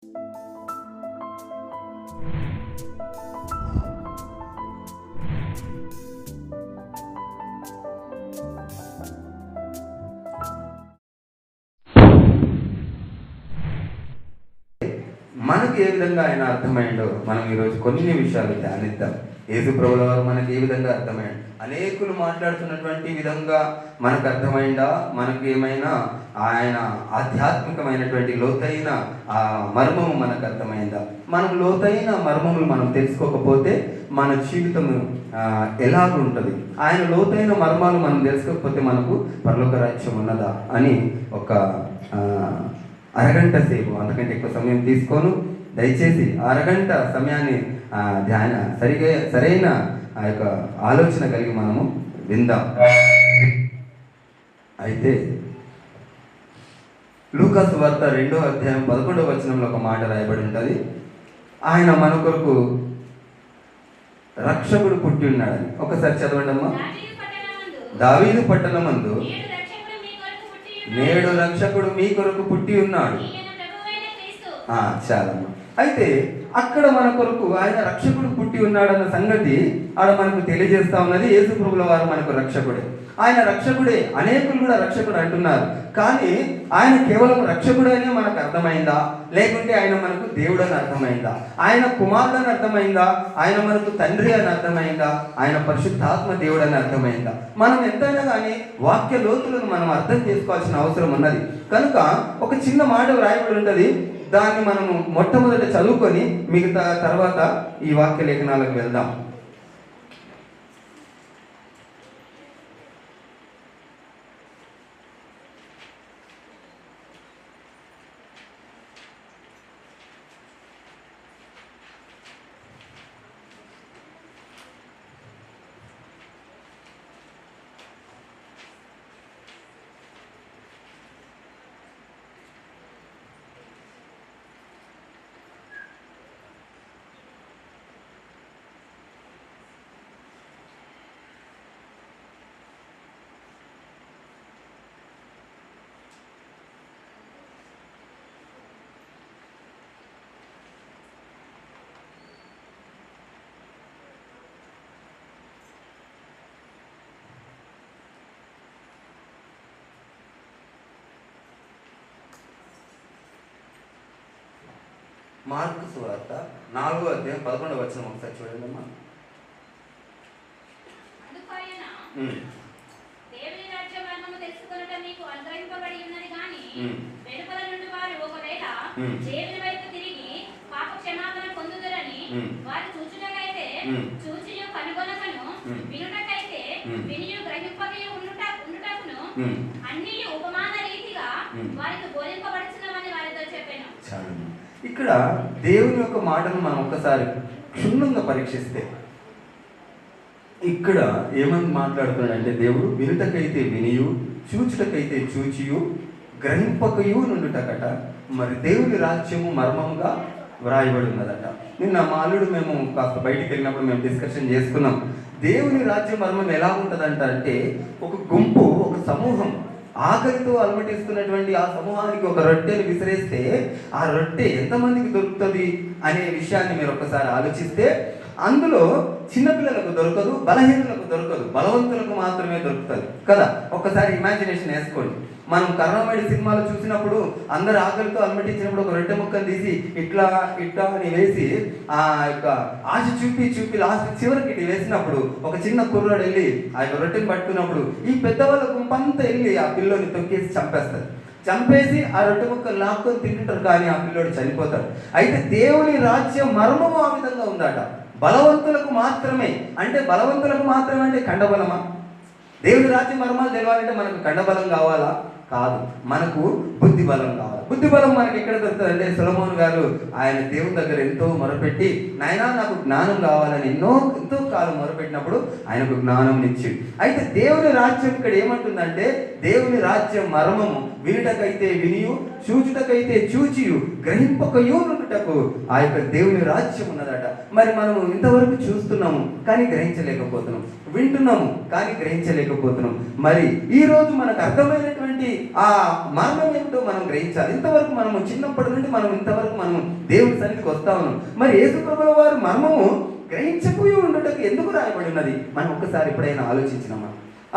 మనకు ఏ విధంగా ఆయన అర్థమైండో మనం ఈరోజు కొన్ని విషయాలు ధ్యానిద్దాం. యేసు ప్రభుల వారు మనకు ఏ విధంగా అర్థమైండు? అనేకులు మాట్లాడుతున్నటువంటి విధంగా మనకు అర్థమైందా? మనకు ఏమైనా ఆయన ఆధ్యాత్మికమైనటువంటి లోతైన ఆ మర్మము మనకు అర్థమైందా? మనం లోతైన మర్మములు మనం తెలుసుకోకపోతే మన జీవితం ఎలాగుంటుంది? ఆయన లోతైన మర్మాలు మనం తెలుసుకోకపోతే మనకు పరలోక రాజ్యం ఉన్నదా అని ఒక అరగంట సేపు, అంతకంటే ఎక్కువ సమయం తీసుకోను. దయచేసి అరగంట సమయాన్ని సరైన ఆ యొక్క ఆలోచన కలిగి మనము విందాం. అయితే లూకా సువార్త 2వ అధ్యాయం 11వ వచనంలో ఒక మాట రాయబడి ఉంటుంది. ఆయన మన కొరకు రక్షకుడు పుట్టి ఉన్నాడని. ఒకసారి చదవండమ్మా. దావీదు పట్టణమందు నేడు రక్షకుడు మీ కొరకు పుట్టి ఉన్నాడు. చాలమ్మా. అయితే అక్కడ మన కొరకు ఆయన రక్షకుడు పుట్టి ఉన్నాడన్న సంగతి ఆడ మనకు తెలియజేస్తా ఉన్నది. యేసు ప్రభుల వారు మనకు రక్షకుడే. ఆయన రక్షకుడే. అనేకులు కూడా రక్షకుడు అంటున్నారు. కానీ ఆయన కేవలం రక్షకుడు అని మనకు అర్థమైందా? లేకుంటే ఆయన మనకు దేవుడు అని అర్థమైందా? ఆయన కుమారుడు అని అర్థమైందా? ఆయన మనకు తండ్రి అని అర్థమైందా? ఆయన పరిశుద్ధాత్మ దేవుడు అని అర్థమైందా? మనం ఎంతైనా కానీ వాక్య లోతులను మనం అర్థం చేసుకోవాల్సిన అవసరం ఉన్నది. కనుక ఒక చిన్న మాట వ్రాయబడి ఉంటుంది. దాన్ని మనము మొట్టమొదట చదువుకొని మిగతా తర్వాత ఈ వాక్య లేఖనాలకు వెళ్దాం. మార్కు సువార్త 4వ అధ్యాయం 11వ వచనం ఒకసారి చూడండి అమ్మా. ఇక్కడ దేవుని యొక్క మాటను మనం ఒక్కసారి క్షుణ్ణంగా పరీక్షిస్తే ఇక్కడ ఏమని మాట్లాడుతున్నాడంటే, దేవుడు వినుటకైతే వినియు, చూచుటకైతే చూచియు, గ్రహింపకయు నుండుటకట మరి దేవుని రాజ్యము మర్మముగా వ్రాయబడి ఉన్నదట. నిన్న మా అల్లుడు మేము కాస్త బయటికి వెళ్ళినప్పుడు మేము డిస్కషన్ చేసుకున్నాం. దేవుని రాజ్య మర్మం ఎలా ఉంటుందంట అంటే, ఒక గుంపు, ఒక సమూహం ఆకలితో అలమటిస్తున్నటువంటి ఆ సమూహానికి ఒక రొట్టెను విసిరేస్తే ఆ రొట్టె ఎంతమందికి దొరుకుతుంది అనే విషయాన్ని మీరు ఒకసారి ఆలోచిస్తే, అందులో చిన్నపిల్లలకు దొరకదు, బలహీనులకు దొరకదు, బలవంతులకు మాత్రమే దొరుకుతుంది కదా. ఒక్కసారి ఇమాజినేషన్ వేసుకోండి. మనం కరుణామయుడి సినిమాలో చూసినప్పుడు అందరు ఆకలితో అలమటించినప్పుడు ఒక రొట్టె ముక్కను తీసి ఇట్లా ఇట్లా అని వేసి ఆ యొక్క ఆశ చూపి లాస్ట్ చివరికి ఇటు వేసినప్పుడు ఒక చిన్న కుర్రాడు వెళ్ళి ఆ యొక్క రొట్టెని పట్టుకున్నప్పుడు ఈ పెద్దవాళ్ళ గుంపంతా వెళ్ళి ఆ పిల్లోని తొక్కేసి చంపేస్తారు. చంపేసి ఆ రొట్టె ముక్కలు లాక్కొని తింటుంటారు, కానీ ఆ పిల్లోడు చనిపోతాడు. అయితే దేవుని రాజ్యం మర్మము ఆ విధంగా ఉందట. బలవంతులకు మాత్రమే అంటే కండబలమా? దేవుని రాజ్య మర్మాలు తెలవాలంటే మనకు కండబలం కావాలా? కాదు, మనకు బుద్ధి బలం కావాలి. బుద్ధి బలం మనకి ఎక్కడ దొరుకుతుంది అంటే, సొలొమోను గారు ఆయన దేవుని దగ్గర ఎంతో మొరపెట్టి, నాయనా నాకు జ్ఞానం కావాలని ఎంతో కాలం మొరపెట్టినప్పుడు ఆయనకు జ్ఞానం ఇచ్చి. అయితే దేవుని రాజ్యం ఇక్కడ ఏమంటుందంటే, దేవుని రాజ్యం మర్మము వినుటకైతే వినియు, చూచుటకైతే చూచియు, గ్రహింపకయు నుండుటకు ఆ యొక్క దేవుని రాజ్యం ఉన్నదట. మరి మనము ఇంతవరకు చూస్తున్నాము కానీ గ్రహించలేకపోతున్నాం, వింటున్నాము కానీ గ్రహించలేకపోతున్నాం. మరి ఈ రోజు మనకు అర్థమైనటువంటి అనేటువంటి ఆ మర్మం ఏమిటో మనం గ్రహించాలి. ఇంతవరకు మనము చిన్నప్పటి నుండి మనం ఇంతవరకు మనం దేవుడి సన్నిధికి వస్తా ఉన్నాం. మరి యేసు ప్రభుల వారు మర్మము గ్రహించకపోయి ఉండటకు ఎందుకు రాయబడి ఉన్నది? మనం ఒక్కసారి ఎప్పుడైనా ఆలోచించినామా?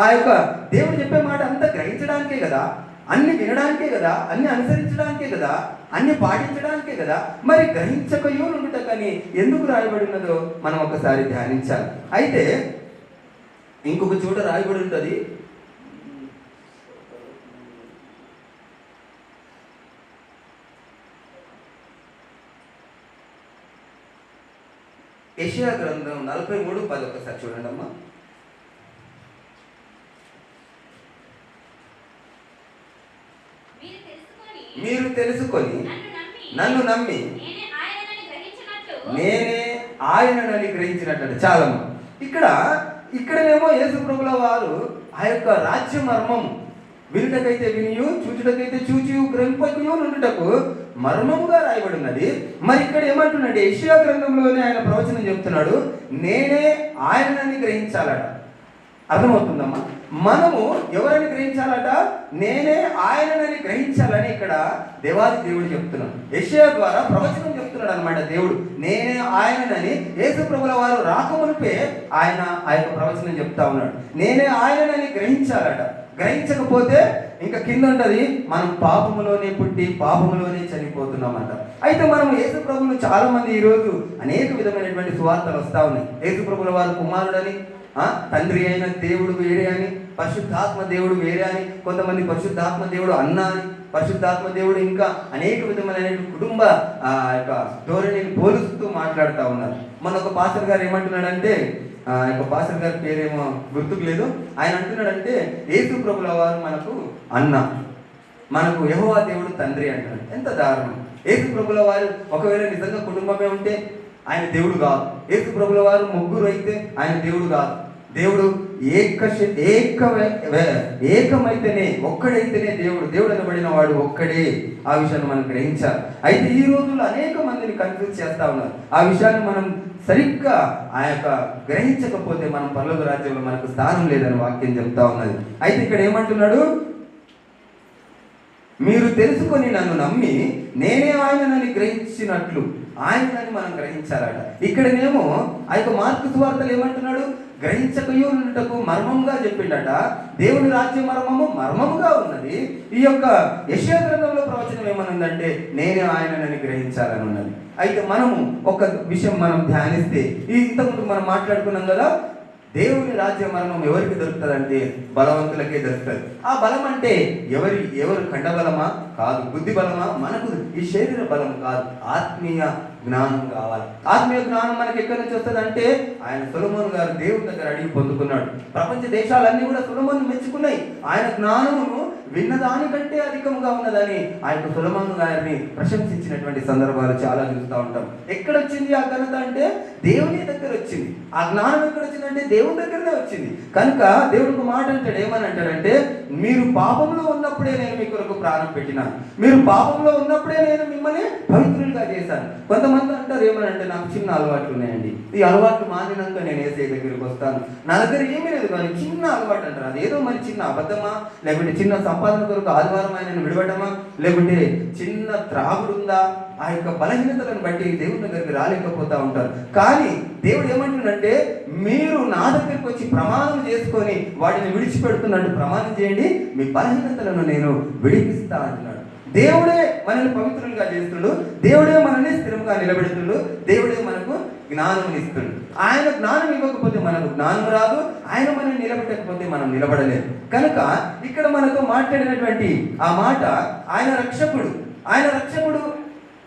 ఆ యొక్క దేవుడు చెప్పే మాట అంతా గ్రహించడానికే కదా, అన్ని వినడానికే కదా, అన్ని అనుసరించడానికే కదా, అన్ని పాటించడానికే కదా. మరి గ్రహించకయో ఉండటకని ఎందుకు రాయబడి ఉన్నదో మనం ఒకసారి ధ్యానించాలి. అయితే ఇంకొక చోట రాయబడి ఉంటుంది, యెషయా గ్రంథం 43:10 ఒకసారి చూడండి అమ్మా. మీరు తెలుసుకొని నన్ను నమ్మి నేనే ఆయనని గ్రహించినట్టు. చాలా ఇక్కడనేమో యేసు ప్రభుల వారు ఆ యొక్క రాజ్య మర్మం వినుటకైతే వినియు, చూచుటకైతే చూచియు, గ్రహింపకయు నుండుటకు మర్మముగా రాయబడి ఉన్నది. మరి ఇక్కడ ఏమంటున్నాడు? యెషయా గ్రంథంలోనే ఆయన ప్రవచనం చెప్తున్నాడు, నేనే ఆయనని గ్రహించాలట. అర్థమవుతుందమ్మా? మనము ఎవరని గ్రహించాలట? నేనే ఆయనని గ్రహించాలని ఇక్కడ దేవాది దేవుడు చెప్తున్నాడు. యెషయా ద్వారా ప్రవచనం చెప్తున్నాడు అనమాట దేవుడు. నేనే ఆయనని యేసు ప్రభుల వారు రాకమునిపే ఆయన ఆ యొక్క ప్రవచనం చెప్తా ఉన్నాడు. నేనే ఆయనని గ్రహించాలట. గ్రహించకపోతే ఇంకా కింద ఉంటది, మనం పాపములోనే పుట్టి పాపములోనే చనిపోతున్నామంట. అయితే మనం యేసు ప్రభువును చాలా మంది ఈరోజు అనేక విధమైనటువంటి సువార్తలు వస్తా ఉన్నాయి. యేసు ప్రభుల వారు కుమారుడని, తండ్రి అయిన దేవుడు వేరే అని, పరిశుద్ధాత్మ దేవుడు వేరే అని, కొంతమంది పరిశుద్ధాత్మ దేవుడు అన్న అని, పరిశుద్ధాత్మ దేవుడు ఇంకా అనేక విధమైన కుటుంబ యొక్క ధోరణిని పోలుస్తూ మాట్లాడుతూ ఉన్నారు. మన ఒక పాస్టర్ గారు ఏమంటున్నాడంటే, ఒక పాస్టర్ గారి పేరేమో గుర్తుకు లేదు, ఆయన అంటున్నాడంటే యేసు ప్రభుల వారు మనకు అన్న, మనకు యెహోవా దేవుడు తండ్రి అంటాడు. ఎంత దారుణం! యేసు ప్రభుల వారు ఒకవేళ నిజంగా కుటుంబమే ఉంటే ఆయన దేవుడు కాదు. యేసు ప్రభుల వారు ముగ్గురు అయితే ఆయన దేవుడు కాదు. దేవుడు ఏకమైతేనే, ఒక్కడైతేనే దేవుడు. దేవుడు అనబడిన వాడు ఒక్కడే. ఆ విషయాన్ని మనం గ్రహించాలి. అయితే ఈ రోజుల్లో అనేక మందిని కన్ఫ్యూజ్ చేస్తా ఉన్నారు. ఆ విషయాన్ని మనం సరిగ్గా ఆ యొక్క గ్రహించకపోతే మనం పరలోక రాజ్యంలో మనకు స్థానం లేదని వాక్యం చెప్తా ఉన్నది. అయితే ఇక్కడ ఏమంటున్నాడు? మీరు తెలుసుకొని నన్ను నమ్మి నేనే ఆయనని గ్రహించినట్లు ఆయనని మనం గ్రహించాలట. ఇక్కడనేమో ఆ యొక్క మార్కు సువార్తలు ఏమంటున్నాడు? గ్రహించకయో ఉండటకు మర్మంగా చెప్పిండట. దేవుని రాజ్య మర్మము మర్మముగా ఉన్నది. ఈ యొక్క యెషయా గ్రంథంలో ప్రవచనం ఏమనుందంటే నేనే ఆయనని గ్రహించాలని ఉన్నది. అయితే మనము ఒక విషయం మనం ధ్యానిస్తే, ఇంతకుముందు మనం మాట్లాడుకున్నాం కదా, దేవుని రాజ్య మర్మం ఎవరికి దొరుకుతుంది అంటే బలవంతులకే దొరుకుతుంది. ఆ బలం అంటే ఎవరు ఖండబలమా? కాదు. బుద్ధి బలమా? మనకు ఈ శరీర బలం కాదు. ఆత్మీయ జ్ఞానం కావాలి. ఆత్మీయ జ్ఞానం మనకి ఎక్కడి నుంచి వస్తుంది అంటే ఆయన సొలొమోను గారు దేవుని దగ్గర అడిగి పొందుకున్నాడు. ప్రపంచ దేశాలన్నీ కూడా సొలొమోను మెచ్చుకున్నాయి. ఆయన జ్ఞానమును విన్నదానికంటే అధికంగా ఉన్నదని ఆ యొక్క సొలొమోను గారిని ప్రశంసించినటువంటి సందర్భాలు చాలా చూస్తూ ఉంటాం. ఎక్కడొచ్చింది ఆ ఘనత అంటే దేవుని దగ్గర వచ్చింది. ఆ జ్ఞానం ఎక్కడ వచ్చిందంటే దేవుని దగ్గరనే వచ్చింది. కనుక దేవుడికి మాట అంటాడు, ఏమని అంటాడంటే మీరు పాపంలో ఉన్నప్పుడే నేను మీ కొరకు ప్రాణం పెట్టినాను, మీరు పాపంలో ఉన్నప్పుడే నేను మిమ్మల్ని పవిత్రులుగా చేశాను. కొంతమంది అంటారు ఏమని అంటే నాకు చిన్న అలవాట్లు ఉన్నాయండి, ఈ అలవాట్లు మానినాక నేను యేసయ్య దగ్గరికి వస్తాను, నా దగ్గర ఏమీ లేదు కానీ చిన్న అలవాటు అంటారు. అదేదో మరి చిన్న అబద్ధమా, లేకుంటే చిన్న సంపాదన కొరకు ఆదివారం ఆయన విడవటమా, లేకుంటే చిన్న త్రాగుడు ఉందా? ఆ యొక్క బలహీనతలను బట్టి దేవుని దగ్గరికి రాలేకపోతా ఉంటారు. కానీ దేవుడు ఏమంటుందంటే మీరు నా దగ్గరికి వచ్చి ప్రమాణం చేసుకొని వాటిని విడిచిపెడుతున్నట్టు ప్రమాణం చేయండి, మీ బలహీనతలను నేను విడిపిస్తా అంటున్నాడు. దేవుడే మనల్ని పవిత్రులుగా చేస్తుండు, దేవుడే మనల్ని స్థిరంగా నిలబెడుతుండు, దేవుడే మనకు జ్ఞానం ఇస్తుండు. ఆయన జ్ఞానం ఇవ్వకపోతే మనకు జ్ఞానం రాదు, ఆయన మనల్ని నిలబెట్టకపోతే మనం నిలబడలేదు. కనుక ఇక్కడ మనతో మాట్లాడినటువంటి ఆ మాట ఆయన రక్షకుడు, ఆయన రక్షకుడు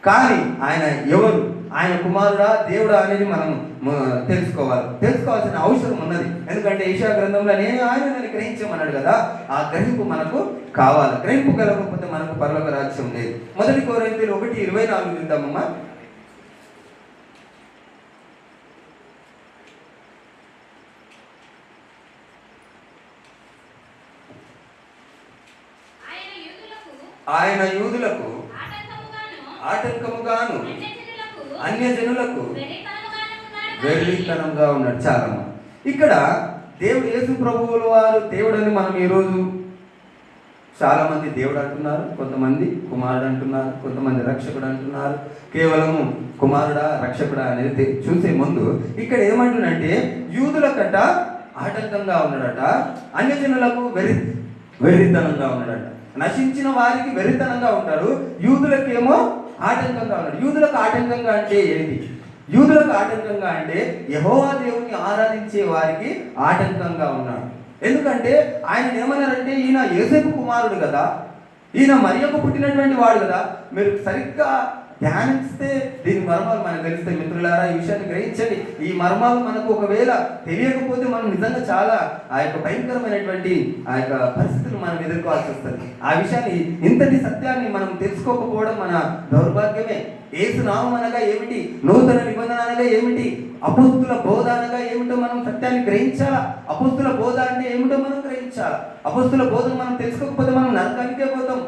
కానీ ఆయన ఎవరు, ఆయన కుమారుడా దేవుడా అనేది మనం తెలుసుకోవాల్సిన అవసరం ఉన్నది. ఎందుకంటే యెషయా గ్రంథంలో నేను ఆయనని గ్రహించమన్నాడు కదా, ఆ గ్రహింపు మనకు కావాలి. గ్రహింపు కలగకపోతే మనకు పరలోక రాజ్యం లేదు. 1 కొరింథీయులు 1:24 చూద్దామమ్మా. ఆయన యూదులకు ఆటంకముగాను అన్యజనులకు వెర్రితనంగా ఉన్నాడు. చాలా ఇక్కడ దేవుడు యేసు ప్రభువుల వారు దేవుడని మనం ఈరోజు చాలా మంది దేవుడు అంటున్నారు, కొంతమంది కుమారుడు అంటున్నారు, కొంతమంది రక్షకుడు అంటున్నారు. కేవలము కుమారుడా రక్షకుడా అనేది చూసే ముందు ఇక్కడ ఏమంటున్నంటే యూదుల కట్ట ఆటంకంగా ఉన్నాడట, అన్యజనులకు వెర్రితనంగా ఉన్నాడట. నశించిన వారికి వెర్రితనంగా ఉంటాడు, యూదులకేమో ఆటంకంగా ఉన్నాడు. యూదులకు ఆటంకంగా అంటే ఏంటి? యూదులకు ఆటంకంగా అంటే యెహోవా దేవుని ఆరాధించే వారికి ఆటంకంగా ఉన్నాడు. ఎందుకంటే ఆయన ఏమన్నారంటే ఈయన యోసేపు కుమారుడు కదా, ఈయన మరియకు పుట్టినటువంటి వాడు కదా. మీరు సరిగ్గా ధ్యానిస్తే దీని మర్మాలు మనకు తెలుస్తాయి. మిత్రులారా, ఈ విషయాన్ని గ్రహించండి. ఈ మర్మాలు మనకు ఒకవేళ తెలియకపోతే మనం నిజంగా చాలా ఆ యొక్క భయంకరమైనటువంటి ఆ యొక్క పరిస్థితులు మనం ఎదుర్కోవాల్సి వస్తుంది. ఆ విషయాన్ని, ఇంతటి సత్యాన్ని మనం తెలుసుకోకపోవడం మన దౌర్భాగ్యమే. యేసు నామం అనగా ఏమిటి, నూతన నిబంధన అనగా ఏమిటి, అపోస్తుల బోధ అనగా ఏమిటో మనం సత్యాన్ని గ్రహించాలా. అపోస్తుల బోధ అంటే ఏమిటో మనం గ్రహించాలా. అపోస్తుల బోధను మనం తెలుసుకోకపోతే మనం నరకానికే పోతాం.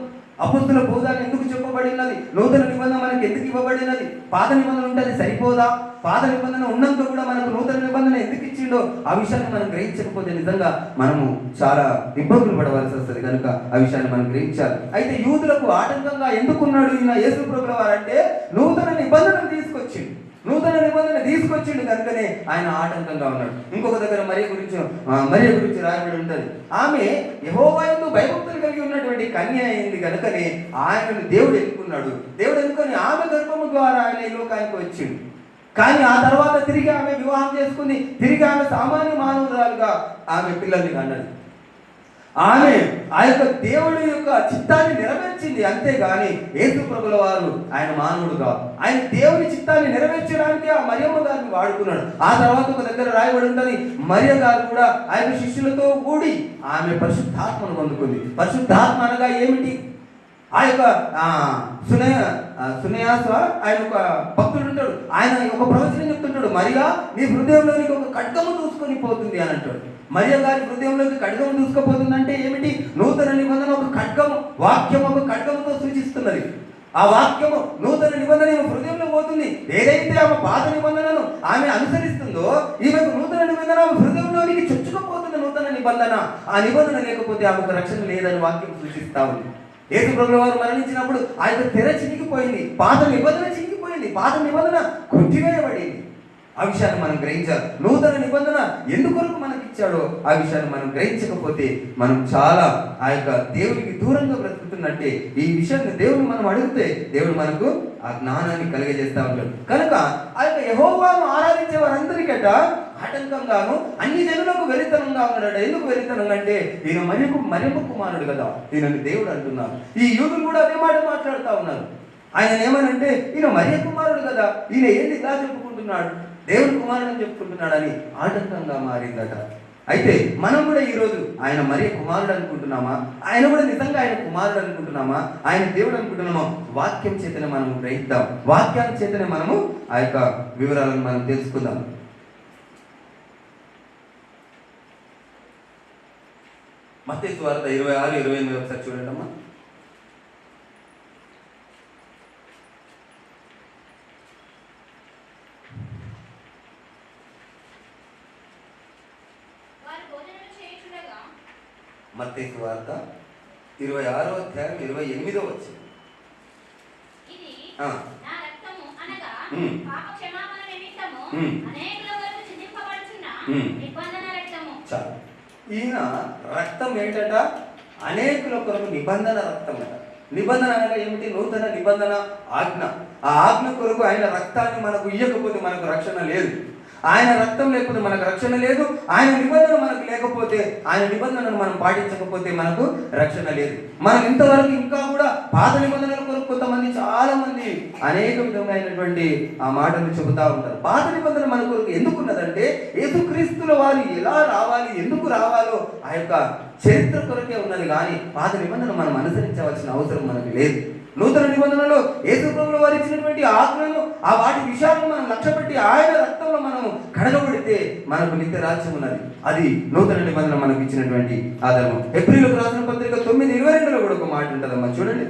అపోస్తుల బోధ ఎందుకు చెప్పబడినది, నూతన నిబంధన మనకు ఎందుకు ఇవ్వబడినది? పాత నిబంధన ఉంటే అది సరిపోదా? పాత నిబంధన ఉన్నంత కూడా మనకు నూతన నిబంధన ఎందుకు ఇచ్చిండో ఆ విషయాన్ని మనం గ్రహించకపోతే నిజంగా మనము చాలా ఇబ్బందులు పడవలసి వస్తుంది. కనుక ఆ విషయాన్ని మనం గ్రహించాలి. అయితే యూదులకు ఆటంకంగా ఎందుకున్నాడు ఈయన యేసు ప్రభుల వారంటే నూతన నిబంధనను తీసుకొచ్చిండు. నూతన నిబంధన తీసుకొచ్చిండు కనుకనే ఆయన ఆటంకంగా ఉన్నాడు. ఇంకొక దగ్గర మరియ గురించి రాయబడి ఉంటుంది. ఆమె యెహోవా యందు భయభక్తులు కలిగి ఉన్నటువంటి కన్య అయింది కనుకనే ఆయనను దేవుడు ఎన్నుకున్నాడు. దేవుడు ఎన్నుకొని ఆమె గర్భము ద్వారా ఆయన ఈ లోకానికి వచ్చిండు. కానీ ఆ తర్వాత తిరిగి ఆమె వివాహం చేసుకుని తిరిగి ఆమె సామాన్య మానవురాలుగా ఆమె పిల్లల్ని కన్నది. ఆమె ఆ యొక్క దేవుడి యొక్క చిత్తాన్ని నెరవేర్చింది, అంతేగాని యేసు ప్రభుల వారు ఆయన మానవుడు కాదు. ఆయన దేవుని చిత్తాన్ని నెరవేర్చడానికి ఆ మరియమ్మ గారిని వాడుకున్నాడు. ఆ తర్వాత ఒక దగ్గర రాయబడి ఉంటుంది, మరియ గారు కూడా ఆ యొక్క శిష్యులతో కూడి ఆమె పరిశుద్ధాత్మను పొందుకుంది. పరిశుద్ధాత్మ అనగా ఏమిటి? ఆ యొక్క సునయాస ఆయన ఒక భక్తుడు ఉంటాడు, ఆయన ఒక ప్రవచనం చెప్తుంటాడు, మరియా నీ హృదయంలోనికి ఒక ఖడ్గము దూసుకొని పోతుంది అని అంటాడు. మరియ గారి హృదయంలోకి ఖడ్గము దూసుకుపోతుంది అంటే ఏమిటి? నూతన నిబంధన ఒక ఖడ్గము, వాక్యం ఒక ఖడ్గముతో సూచిస్తున్నది. ఆ వాక్యము నూతన నిబంధన హృదయంలో పోతుంది. ఏదైతే ఆమె పాత నిబంధనను ఆమె అనుసరిస్తుందో ఈమెకు నూతన నిబంధన హృదయంలోనికి చొచ్చుకుపోతుంది. నూతన నిబంధన, ఆ నిబంధన లేకపోతే ఆమెకు రక్షణ లేదని వాక్యం సూచిస్తా ఉంది. యేసు ప్రభుల వారు మరణించినప్పుడు ఆ యొక్క తెర చినిగిపోయింది, పాత నిబంధన చినిగిపోయింది, పాత నిబంధన కొట్టివేయబడింది. ఆ విషయాన్ని మనం గ్రహించాలి. నూతన నిబంధన ఎందుకొరకు మనకి ఇచ్చాడో ఆ విషయాన్ని మనం గ్రహించకపోతే మనం చాలా ఆ యొక్క దేవునికి దూరంగా బ్రతుకుతున్నట్టే. ఈ విషయాన్ని దేవుని మనం అడిగితే దేవుడు మనకు ఆ జ్ఞానాన్ని కలిగజేస్తా ఉంటాడు. కనుక ఆ యొక్క యెహోవాను ఆరాధించే వారందరికట ఆటంకంగాను అన్ని జనులకు వెలితనంగా ఉన్నాడు. ఎందుకు వెలితనం అంటే ఈయన మరియమ్మ కుమారుడు కదా, ఈయనని దేవుడు అంటున్నారు. ఈ యూదులు కూడా అదే మాట మాట్లాడుతూ ఉన్నారు. ఆయన ఏమనంటే ఈయన మరియ కుమారుడు కదా, ఈయన ఏంది ఇలా చెప్పుకుంటున్నాడు, దేవుడి కుమారుడు అని చెప్పుకుంటున్నాడని ఆటంకంగా మారిందట. అయితే మనం కూడా ఈరోజు ఆయన మరియ కుమారుడు అనుకుంటున్నామా? ఆయన కూడా నిజంగా ఆయన కుమారుడు అనుకుంటున్నామా? ఆయన దేవుడు అనుకుంటున్నామా? వాక్యం చేతనే మనం గ్రహిద్దాం, వాక్యాల చేతనే మనము ఆ యొక్క వివరాలను మనం తెలుసుకుందాం. మత్తయి సువార్త 26-28 ఒకసారి చూడండి అమ్మా. మత్తయి సువార్త 26-28 చాలు. ఈయన రక్తం ఏంటట? అనేకుల కొరకు నిబంధన రక్తం అట. నిబంధన అనగా ఏమిటి? నూతన నిబంధన ఆజ్ఞ. ఆ ఆజ్ఞ కొరకు ఆయన రక్తాన్ని మనకు ఇయ్యకపోతే మనకు రక్షణ లేదు. ఆయన రక్తం లేకపోతే మనకు రక్షణ లేదు. ఆయన నిబంధన మనకు లేకపోతే, ఆయన నిబంధనను మనం పాటించకపోతే మనకు రక్షణ లేదు. మనం ఇంతవరకు ఇంకా కూడా పాత నిబంధనల కొరకు కొంతమంది చాలా మంది అనేక విధమైనటువంటి ఆ మాటలు చెబుతా ఉంటారు. పాత నిబంధన మన కొరకు ఎందుకున్నదంటే యేసుక్రీస్తుల వారు ఎలా రావాలి, ఎందుకు రావాలో ఆ యొక్క చరిత్ర కొరకే ఉన్నది. కానీ పాత నిబంధన మనం అనుసరించవలసిన అవసరం మనకు లేదు. నూతన నిబంధనలో యేసు ప్రభువుల వారు ఇచ్చినటువంటి ఆజ్ఞలను, ఆ వాటి విషయాలను మనం లక్ష్య పెట్టి ఆయన రక్తంలో మనము కడగబడితే మనకు నిత్య రాజ్యం ఉన్నది. అది నూతన నిబంధన మనకు ఇచ్చినటువంటి ఆధారం. హెబ్రీయులకు రాసిన పత్రిక 9:22 కూడా ఒక మాట ఉంటుందమ్మా, చూడండి.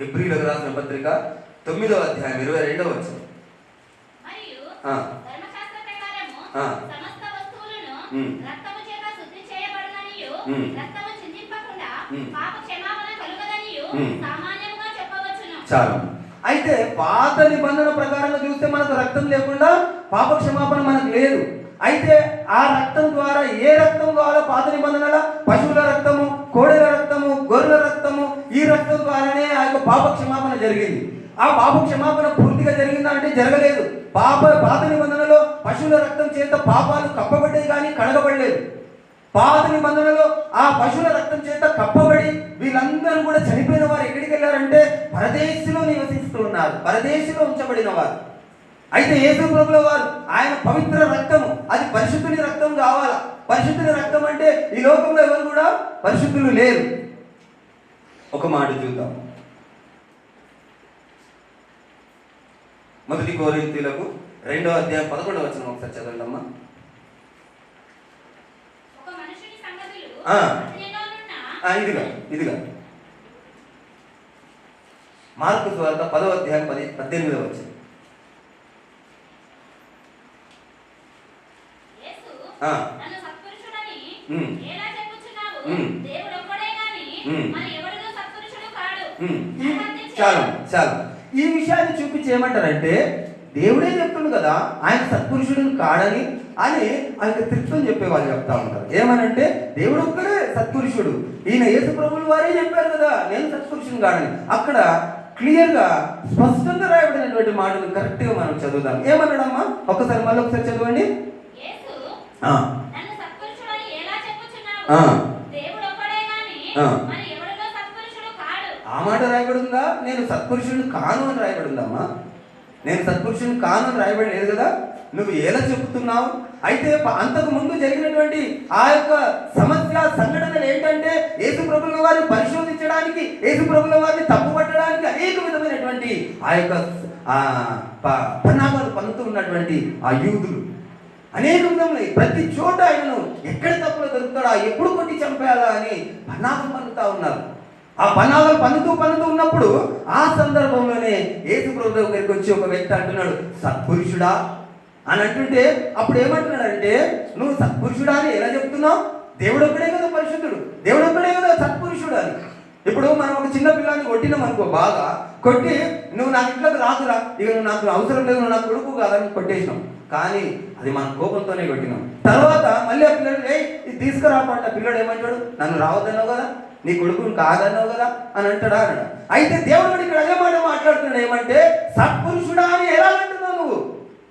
హెబ్రీయులకు రాసిన పత్రిక 9వ అధ్యాయం 22వ వచనం. మరియు ఆ, ధర్మశాస్త్ర ప్రకారము ఆ, సమస్త వస్తువులను ఉమ్, రక్తము చేత శుద్ధి చేయబడుననియు ఉమ్, రక్తము చిందింపకుండా ఉమ్, పాప క్షమాపణ కలుగదనియు ఉమ్. సామాన్యముగా చెప్పవచ్చును. చాలు. అయితే పాత నిబంధన ప్రకారంగా చూస్తే మనకు రక్తం లేకుండా పాప క్షమాపణ మనకు లేదు. అయితే ఆ రక్తం ద్వారా ఏ రక్తం కావాలో పాత నిబంధనల పశువుల రక్తము, కోడెల రక్తము, గొర్రెల రక్తము, ఈ రక్తం ద్వారానే ఆ యొక్క పాప క్షమాపణ జరిగింది. ఆ పాప క్షమాపణ పూర్తిగా జరిగిందా అంటే జరగలేదు. పాత నిబంధనలో పశువుల రక్తం చేత పాపాలు కప్పబడ్డాయి కానీ కడగబడలేదు. పాత నిబంధనలో ఆ పశువుల రక్తం చేత కప్పబడి వీళ్ళందరూ కూడా చనిపోయిన వారు ఎక్కడికి వెళ్ళారంటే పరదేశంలో నివసిస్తూ ఉన్నారు, పరదేశంలో ఉంచబడిన వారు. అయితే యేసు ప్రభుల వారు ఆయన పవిత్ర రక్తము, అది పరిశుద్ధుని రక్తం కావాలా. పరిశుద్ధుని రక్తం అంటే ఈ లోకంలో ఎవరు కూడా పరిశుద్ధులు లేరు. ఒక మాట చూద్దాం. 1 కొరింథీయులకు 2వ అధ్యాయం 11వ వచనం ఒకసారి చదవండి అమ్మా. ఒక మనుషుని సంగతులు ఆ. అతనిలోనున్న ఇదిగా మార్కు సువార్త 10వ అధ్యాయం 18వ వచనం. యేసు ఆ. నన్ను సత్పురుషుడని ఉమ్. ఎలా చెప్పుచున్నావు? ఉమ్. దేవుడు ఒక్కడే గాని ఉమ్. మరి ఎవడునూ సత్పురుషుడు కాడు. చాలు. ఈ విషయాన్ని చూపించి ఏమంటారంటే దేవుడే చెప్తుంది కదా ఆయన సత్పురుషుడు కాడని అని ఆయనకు తృప్తం చెప్పే వాళ్ళు చెప్తా ఉంటారు. ఏమనంటే దేవుడు ఒక్కడే సత్పురుషుడు, ఈయన యేసు ప్రభువుల వారే చెప్పారు కదా నేను సత్పురుషుని కాడని. అక్కడ క్లియర్గా స్పష్టంగా రాయబడినటువంటి మాటలు కరెక్ట్గా మనం చదువుదాం. ఏమన్నాడమ్మా ఒకసారి మళ్ళీ ఒకసారి చదవండి. యేసు ఆ, నన్ను సత్పురుషుడని ఎలా చెప్పుచున్నావు? ఆ, దేవుడు ఒక్కడే గాని ఆ. మరి ఎవడునూ సత్పురుషుడు కాడు. ఆ మాట రాయబడిందా? నేను సత్పురుషుడిని కాను అని రాయబడిందమ్మా. నేను సత్పురుషుని కాను అని రాయబడి లేదు కదా. నువ్వు ఎలా చెబుతున్నావు? అయితే అంతకు ముందు జరిగినటువంటి ఆ యొక్క సమస్య సంఘటనలు ఏంటంటే యేసు ప్రభువుల వారిని పరిశోధించడానికి, యేసు ప్రభువుల వారిని తప్పుపట్టడానికి అనేక విధమైనటువంటి ఆ యొక్క పన్నాగాలు పన్నుతూ ఉన్నటువంటి ఆ యూదులు అనేక విధములు ప్రతి చోట ఆయనను ఎక్కడ తప్పులో దొరుకుతాడా, ఎప్పుడు కొట్టి చంపేయాలా అని పన్నాగం పన్నుతా ఉన్నారు. ఆ పన్నాగలు పన్నుతూ ఉన్నప్పుడు ఆ సందర్భంలోనే యేసు ప్రభువు దగ్గరికి వచ్చి ఒక వ్యక్తి అంటున్నాడు సత్పురుషుడా అని అంటుంటే అప్పుడు ఏమంటున్నాడంటే నువ్వు సత్పురుషుడా అని ఎలా చెప్తున్నావు? దేవుడు ఒక్కడే కదా పరిశుద్ధుడు, దేవుడు ఒక్కడే కదా సత్పురుషుడు అని. ఇప్పుడు మనం ఒక చిన్న పిల్లాన్ని కొట్టినాం అనుకో, బాగా కొట్టి నువ్వు నా ఇంట్లోకి రాకురా, ఇక నువ్వు నాకు అవసరం లేదు, నువ్వు నా కొడుకు కాదని కొట్టేసినాం. కానీ అది మన కోపంతోనే కొట్టినాం. తర్వాత మళ్ళీ ఆ పిల్లడు ఇది తీసుకురాపంట. పిల్లడు ఏమంటాడు? నన్ను రావద్దన్నావు కదా, నీ కొడుకుని కాదన్నావు కదా అని అంటాడా అన్నాడు. అయితే దేవుడు ఇక్కడ అదే మాట మాట్లాడుతున్నాడు. ఏమంటే సత్పురుషుడా అని ఎలా అంటున్నావు నువ్వు?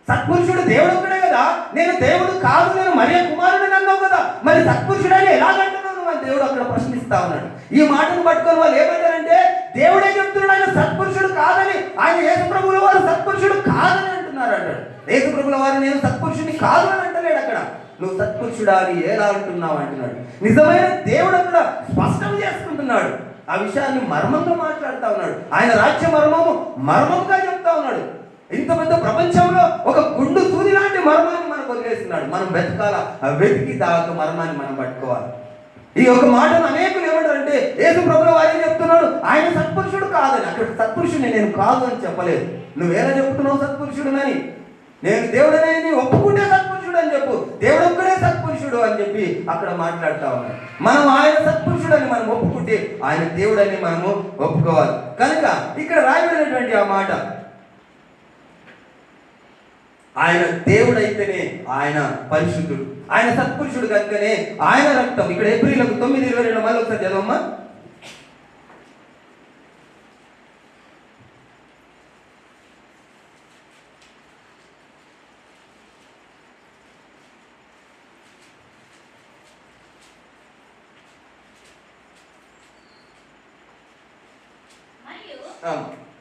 సత్పురుషుడు దేవుడు ఒక్కడే కదా, నేను దేవుడు కాదు, నేను మరియ కుమారుడు అన్నావు కదా, మరి సత్పురుషుడని ఎలాగంటున్నావు నువ్వు అని దేవుడు అక్కడ ప్రశ్నిస్తా ఉన్నాడు. ఈ మాటను పట్టుకొని వాళ్ళు ఏమంటారంటే దేవుడే చెప్తున్నాడు ఆయన సత్పురుషుడు కాదని, ఆయన యేసు ప్రభువుల వారు సత్పురుషుడు కాదని అంటున్నారు అంటాడు. యేసు ప్రభువుల వారు నేను సత్పురుషుని కాదు అని అంటలేడు. అక్కడ నువ్వు సత్పురుషుడా అని ఎలా అంటున్నావు అంటున్నాడు. నిజమైన దేవుడు అక్కడ స్పష్టం చేసుకుంటున్నాడు. ఆ విషయాన్ని మర్మంగా మాట్లాడుతూ ఉన్నాడు. ఆయన రాజ్య మర్మంగా చెప్తా ఉన్నాడు. ఇంత పెద్ద ప్రపంచంలో ఒక గుండు సూది లాంటి మర్మాన్ని మనకు వదిలేస్తున్నాడు. మనం వెతకాల, వెతికి దాకా మర్మాన్ని మనం పట్టుకోవాలి. ఈ యొక్క మాటను అనేకులు ఏమంటారంటే యేసు ప్రభువుల వారే చెప్తున్నాడు ఆయన సత్పురుషుడు కాదని. అక్కడ సత్పురుషుడిని నేను కాదు అని చెప్పలేదు. నువ్వేలా చెప్తున్నావు సత్పురుషుడునని? నేను దేవుడనే ఒప్పుకుంటే సత్పురుషుడు అని చెప్పు, దేవుడు ఒక్కడే సత్పురుషుడు అని చెప్పి అక్కడ మాట్లాడుతా ఉన్నాడు. మనం ఆయన సత్పురుషుడు అని మనం ఒప్పుకుంటే ఆయన దేవుడని మనము ఒప్పుకోవాలి. కనుక ఇక్కడ రాయబడినటువంటి ఆ మాట ఆయన దేవుడైతేనే ఆయన పరిశుద్ధుడు, ఆయన సత్పురుషుడు కనుకనే ఆయన రక్తం. ఇక్కడ ఏప్రిల్ 9:22 మళ్ళీ ఒకసారి చదవమ్మా.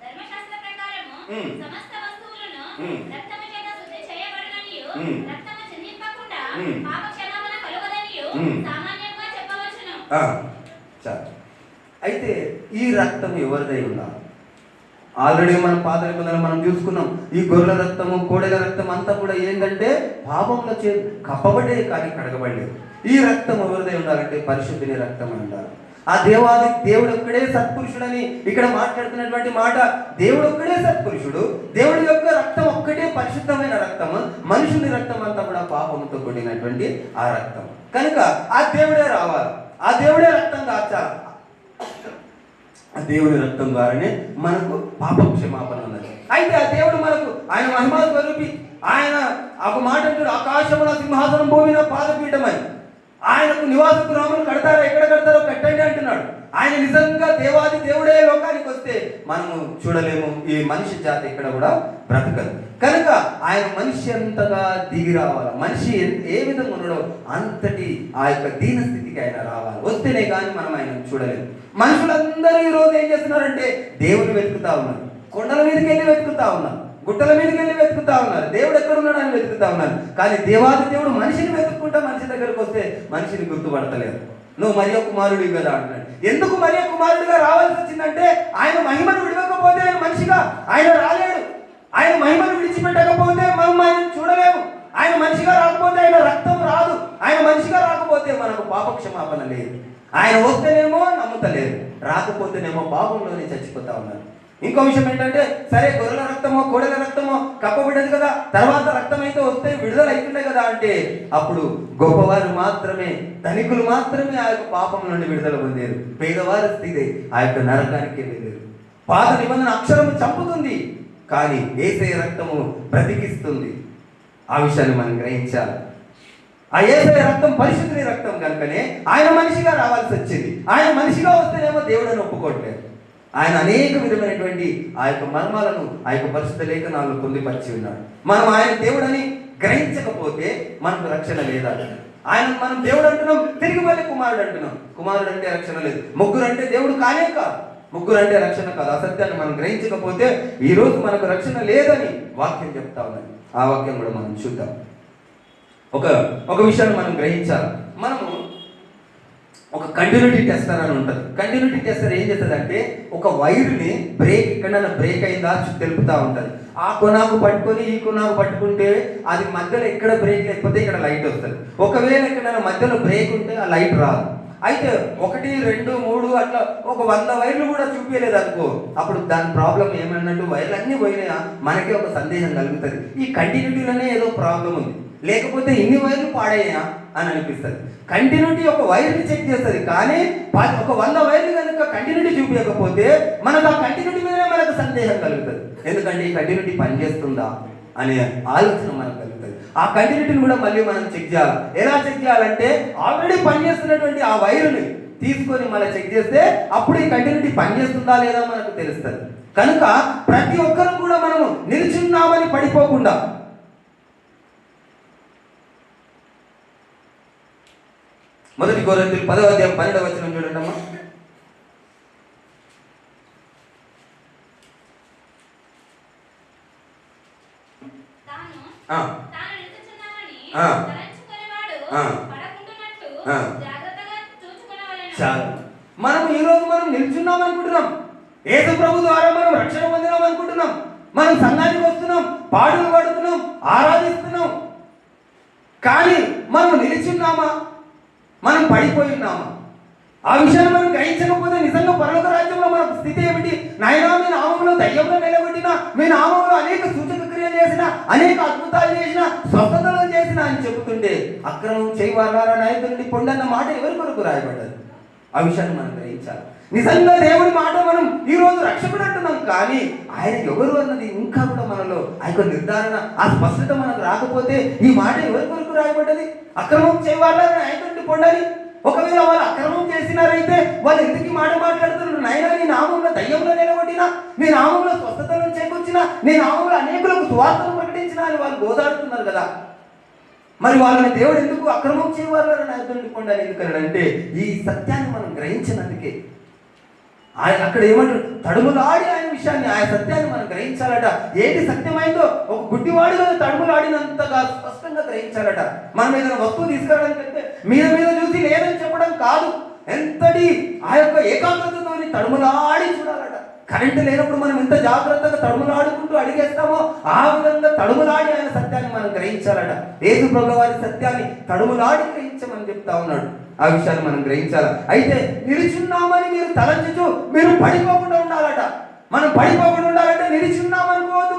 ధర్మశాస్త్ర ప్రకారము సమస్త వస్తువులను రక్తము చేత శుద్ధి చేయబడుననియు రక్తము చిందింపకుండా పాప క్షమాపణ కలుగదనియు సామాన్యంగా చెప్పవచ్చును. అయితే ఈ రక్తం ఎవరిదై ఉండాలి? ఆల్రెడీ మనం పాత నిబంధనలు మనం చూసుకున్నాం. ఈ గొర్రెల రక్తము, కోడెల రక్తం అంతా కూడా ఏంటంటే పాపంలో కప్పబడే కానీ కడగబడలేదు. ఈ రక్తం ఎవరిదై ఉండాలంటే పరిశుద్ధుని రక్తం ఉండాలి. ఆ దేవుడు ఒక్కడే సత్పురుషుడని ఇక్కడ మాట్లాడుతున్నటువంటి మాట. దేవుడు ఒక్కడే సత్పురుషుడు. దేవుడి యొక్క రక్తం ఒక్కటే పరిశుద్ధమైన రక్తము. మనుషుని రక్తం అంతా కూడా పాపంతో కూడినటువంటి ఆ రక్తం. కనుక ఆ దేవుడే రావాలి, ఆ దేవుడే రక్తం దాచాలి. ఆ దేవుడి రక్తం ద్వారానే మనకు పాప క్షమాపణ ఉన్నది. అయితే ఆ దేవుడు మనకు ఆయన మహిమా స్వరూపి. ఆయన ఒక మాట అంటాడు, ఆకాశమున సింహాసనం, భూమిన పాదపీఠమని. ఆయనకు నివాస గృహములు కడతారా? ఎక్కడ కడతారో కట్టండి అంటున్నాడు. ఆయన నిజంగా దేవాది దేవుడే లోకానికి వస్తే మనము చూడలేము. ఈ మనిషి జాతి ఎక్కడ కూడా బ్రతకదు. కనుక ఆయన మనిషి అంతగా దిగి రావాలి. మనిషి ఏ విధంగా ఉన్నాడో అంతటి ఆ యొక్క దీన స్థితికి ఆయన రావాలి. వస్తేనే కానీ మనం ఆయన చూడలేము. మనుషులందరూ ఈ రోజు ఏం చేస్తున్నారంటే దేవుని వెతుకుతా ఉన్నారు. కొండల మీదకి వెళ్ళి వెతుకుతా ఉన్నారు, గుట్టల మీదకి వెళ్ళి వెతుకుతా ఉన్నారు, దేవుడు ఎక్కడ ఉన్నాడు అని వెతుకుతా ఉన్నారు. కానీ దేవాది దేవుడు మనిషిని వెతుక్కుంటా మనిషి దగ్గరకు వస్తే మనిషిని గుర్తుపడతలేదు. నువ్వు మరియ కుమారుడి కదా అంటున్నాడు. ఎందుకు మరియ కుమారుడిగా రావాల్సి వచ్చిందంటే ఆయన మహిమను విడవకపోతే ఆయన మనిషిగా ఆయన రాలేడు. ఆయన మహిమను విడిచిపెట్టకపోతే మనం ఆయన చూడలేము. ఆయన మనిషిగా రాకపోతే ఆయన రక్తం రాదు. ఆయన మనిషిగా రాకపోతే మనకు పాప క్షమాపణ లేదు. ఆయన వస్తేనేమో నమ్ముతలేదు, రాకపోతేనేమో పాపంలోనే చచ్చిపోతా ఉన్నారు. ఇంకో విషయం ఏంటంటే, సరే గొర్రెల రక్తమో కోడెల రక్తమో కప్పబడ్డది కదా, తర్వాత రక్తం అయితే వస్తే విడుదల అవుతుండే కదా అంటే, అప్పుడు గొప్పవారు మాత్రమే, ధనికులు మాత్రమే ఆ యొక్క పాపం నుండి విడుదల పొందారు. పేదవారి స్థితి ఆ యొక్క నరకానికి వెళ్ళారు. పాత నిబంధన అక్షరము చంపుతుంది, కానీ యేసయ్య రక్తము బ్రతికిస్తుంది. ఆ విషయాన్ని మనం గ్రహించాలి. ఆ యేసయ్య రక్తం పరిశుద్ధుని రక్తం కనుకనే ఆయన మనిషిగా రావాల్సి వచ్చింది. ఆయన మనిషిగా వస్తేనేమో దేవుడని ఒప్పుకోవట్లేదు. ఆయన అనేక విధమైనటువంటి ఆ యొక్క మర్మాలను ఆ యొక్క పరిశుద్ధ లేఖనాలను పొందిపరిచి ఉన్నాడు. మనం ఆయన దేవుడని గ్రహించకపోతే మనకు రక్షణ లేదా? ఆయన మనం దేవుడు అంటున్నాం, తిరిగి మళ్ళీ కుమారుడు అంటున్నాం. కుమారుడు అంటే రక్షణ లేదు. ముగ్గురు అంటే దేవుడు కానే కాదు. ముగ్గురు అంటే రక్షణ కాదు. అసత్యాన్ని మనం గ్రహించకపోతే ఈ రోజు మనకు రక్షణ లేదని వాక్యం చెప్తా ఉన్నది. ఆ వాక్యం కూడా మనం చూద్దాం. ఒక విషయాన్ని మనం గ్రహించాలి. మనము ఒక కంటిన్యూటీ టెస్టర్ అని ఉంటుంది. కంటిన్యూటీ టెస్టర్ ఏం చేస్తుంది అంటే, ఒక వైర్ని బ్రేక్ ఎక్కడైనా బ్రేక్ అయిందా తెలుపుతూ ఉంటుంది. ఆ కొనాకు పట్టుకొని ఈ కొనాకు పట్టుకుంటే అది మధ్యలో ఎక్కడ బ్రేక్ లేకపోతే ఇక్కడ లైట్ వస్తుంది. ఒకవేళ ఎక్కడైనా మధ్యలో బ్రేక్ ఉంటే ఆ లైట్ రాదు. అయితే 1, 2, 3 అట్లా ఒక 100 వైర్లు కూడా చూపించలేదు అనుకో, అప్పుడు దాని ప్రాబ్లం ఏమన్నట్టు వైర్లు అన్నీ పోయినాయా మనకే ఒక సందేహం కలుగుతుంది. ఈ కంటిన్యూటీలోనే ఏదో ప్రాబ్లం ఉంది, లేకపోతే ఇన్ని వైర్లు పాడయ్యా అని అనిపిస్తుంది. కంటిన్యూటీ ఒక వైర్ని చెక్ చేస్తుంది, కానీ ఒక 100 వైర్లు కనుక కంటిన్యూటీ చూపించకపోతే మనకు ఆ కంటిన్యూటీ మీదనే మనకు సందేహం కలుగుతుంది. ఎందుకంటే ఈ కంటిన్యూటీ పనిచేస్తుందా అనే ఆలోచన మనకు కలుగుతుంది. ఆ కంటిన్యూటీని కూడా మళ్ళీ మనం చెక్ చేయాలి. ఎలా చెక్ చేయాలంటే, ఆల్రెడీ పనిచేస్తున్నటువంటి ఆ వైరుని తీసుకొని మళ్ళీ చెక్ చేస్తే అప్పుడు ఈ కంటిన్యూటీ పనిచేస్తుందా లేదా మనకు తెలుస్తుంది. కనుక ప్రతి ఒక్కరు కూడా మనము నిల్చున్నామని పడిపోకుండా, మొదటి కొరింథీయులు 10వ అధ్యాయం 12వ వచనం చూడండి అమ్మా. మనం ఈ రోజు మనం నిల్చున్నాం అనుకుంటున్నాం. యేసు ప్రభు ద్వారా మనం రక్షణ పొందినాం అనుకుంటున్నాం. మనం సంఘానికి వస్తున్నాం, పాటలు పాడుతున్నాం, ఆరాధిస్తున్నాం. కానీ మనం నిలిచున్నామా? మనం పడిపోయి ఉన్నామా? ఆ విషయాన్ని మనం గ్రహించకపోతే నిజంగా పరలోక రాజ్యంలో మన స్థితి ఏమిటి? నాయనా, మీ నామములో దయ్యంలో నిలబెట్టిన, మీ నామములో అనేక సూచక క్రియలు చేసిన, అనేక అద్భుతాలు చేసిన, స్వస్థతలు చేసిన అని చెబుతుంటే అక్రమం చేయవారా నాయకుడి పొండన్న మాట ఎవరి కొరకు రాయబడ్డది? ఆ విషయాన్ని మనం గ్రహించాలి. నిజంగా దేవుడి మాట మనం ఈ రోజు రక్షకుడు అంటున్నాం, కానీ ఆయన ఎవరు అన్నది ఇంకా కూడా మనలో ఆ యొక్క నిర్ధారణ, ఆ స్పష్టత మనకు రాకపోతే ఈ మాట ఎవరి కొరకు రాయబడ్డది? అక్రమం చేయవారా నాయకుడి పొండని. ఒకవేళ వాళ్ళు అక్రమం చేసినారైతే వాళ్ళు ఎందుకు మాట మాట్లాడుతున్నారు? నాయనా, నీ నామంలో దయ్యంలో నిలబడినా, నీ నామంలో స్వస్థతలను చేకూర్చినా, నీ నామంలో అనేకులకు సువార్తను ప్రకటించినా అని వాళ్ళు గోదాడుతున్నారు కదా. మరి వాళ్ళని దేవుడు ఎందుకు అక్రమం చేయవాలని అర్థండి ఎందుకనంటే ఈ సత్యాన్ని మనం గ్రహించినందుకే. అక్కడ ఏమంటారు? తడుములాడి ఆయన విషయాన్ని, ఆయన సత్యాన్ని మనం గ్రహించాలట. ఏంటి సత్యమైందో ఒక గుడ్డివాడిగా తడుములాడినంతగా స్పష్టంగా గ్రహించాలట. మనం ఏదైనా వస్తువు తీసుకురావడానికి మీద మీద చూసి లేదని చెప్పడం కాదు, ఎంతటి ఆ యొక్క ఏకాగ్రతతో తడుములాడి చూడాలట. కరెంటు లేనప్పుడు మనం ఎంత జాగ్రత్తగా తడుములాడుకుంటూ అడిగేస్తామో ఆ విధంగా తడుములాడి ఆయన సత్యాన్ని మనం గ్రహించాలట. యేసు ప్రభువు వారి సత్యాన్ని తడుములాడి గ్రహించమని చెప్తా ఉన్నాడు. ఆ విషయాన్ని మనం గ్రహించాలి. అయితే నిలిచున్నామని మీరు తలంచుచు మీరు పడిపోకుండా ఉండాలట. మనం పడిపోకుండా ఉండాలంటే నిలిచున్నామనుకోవద్దు.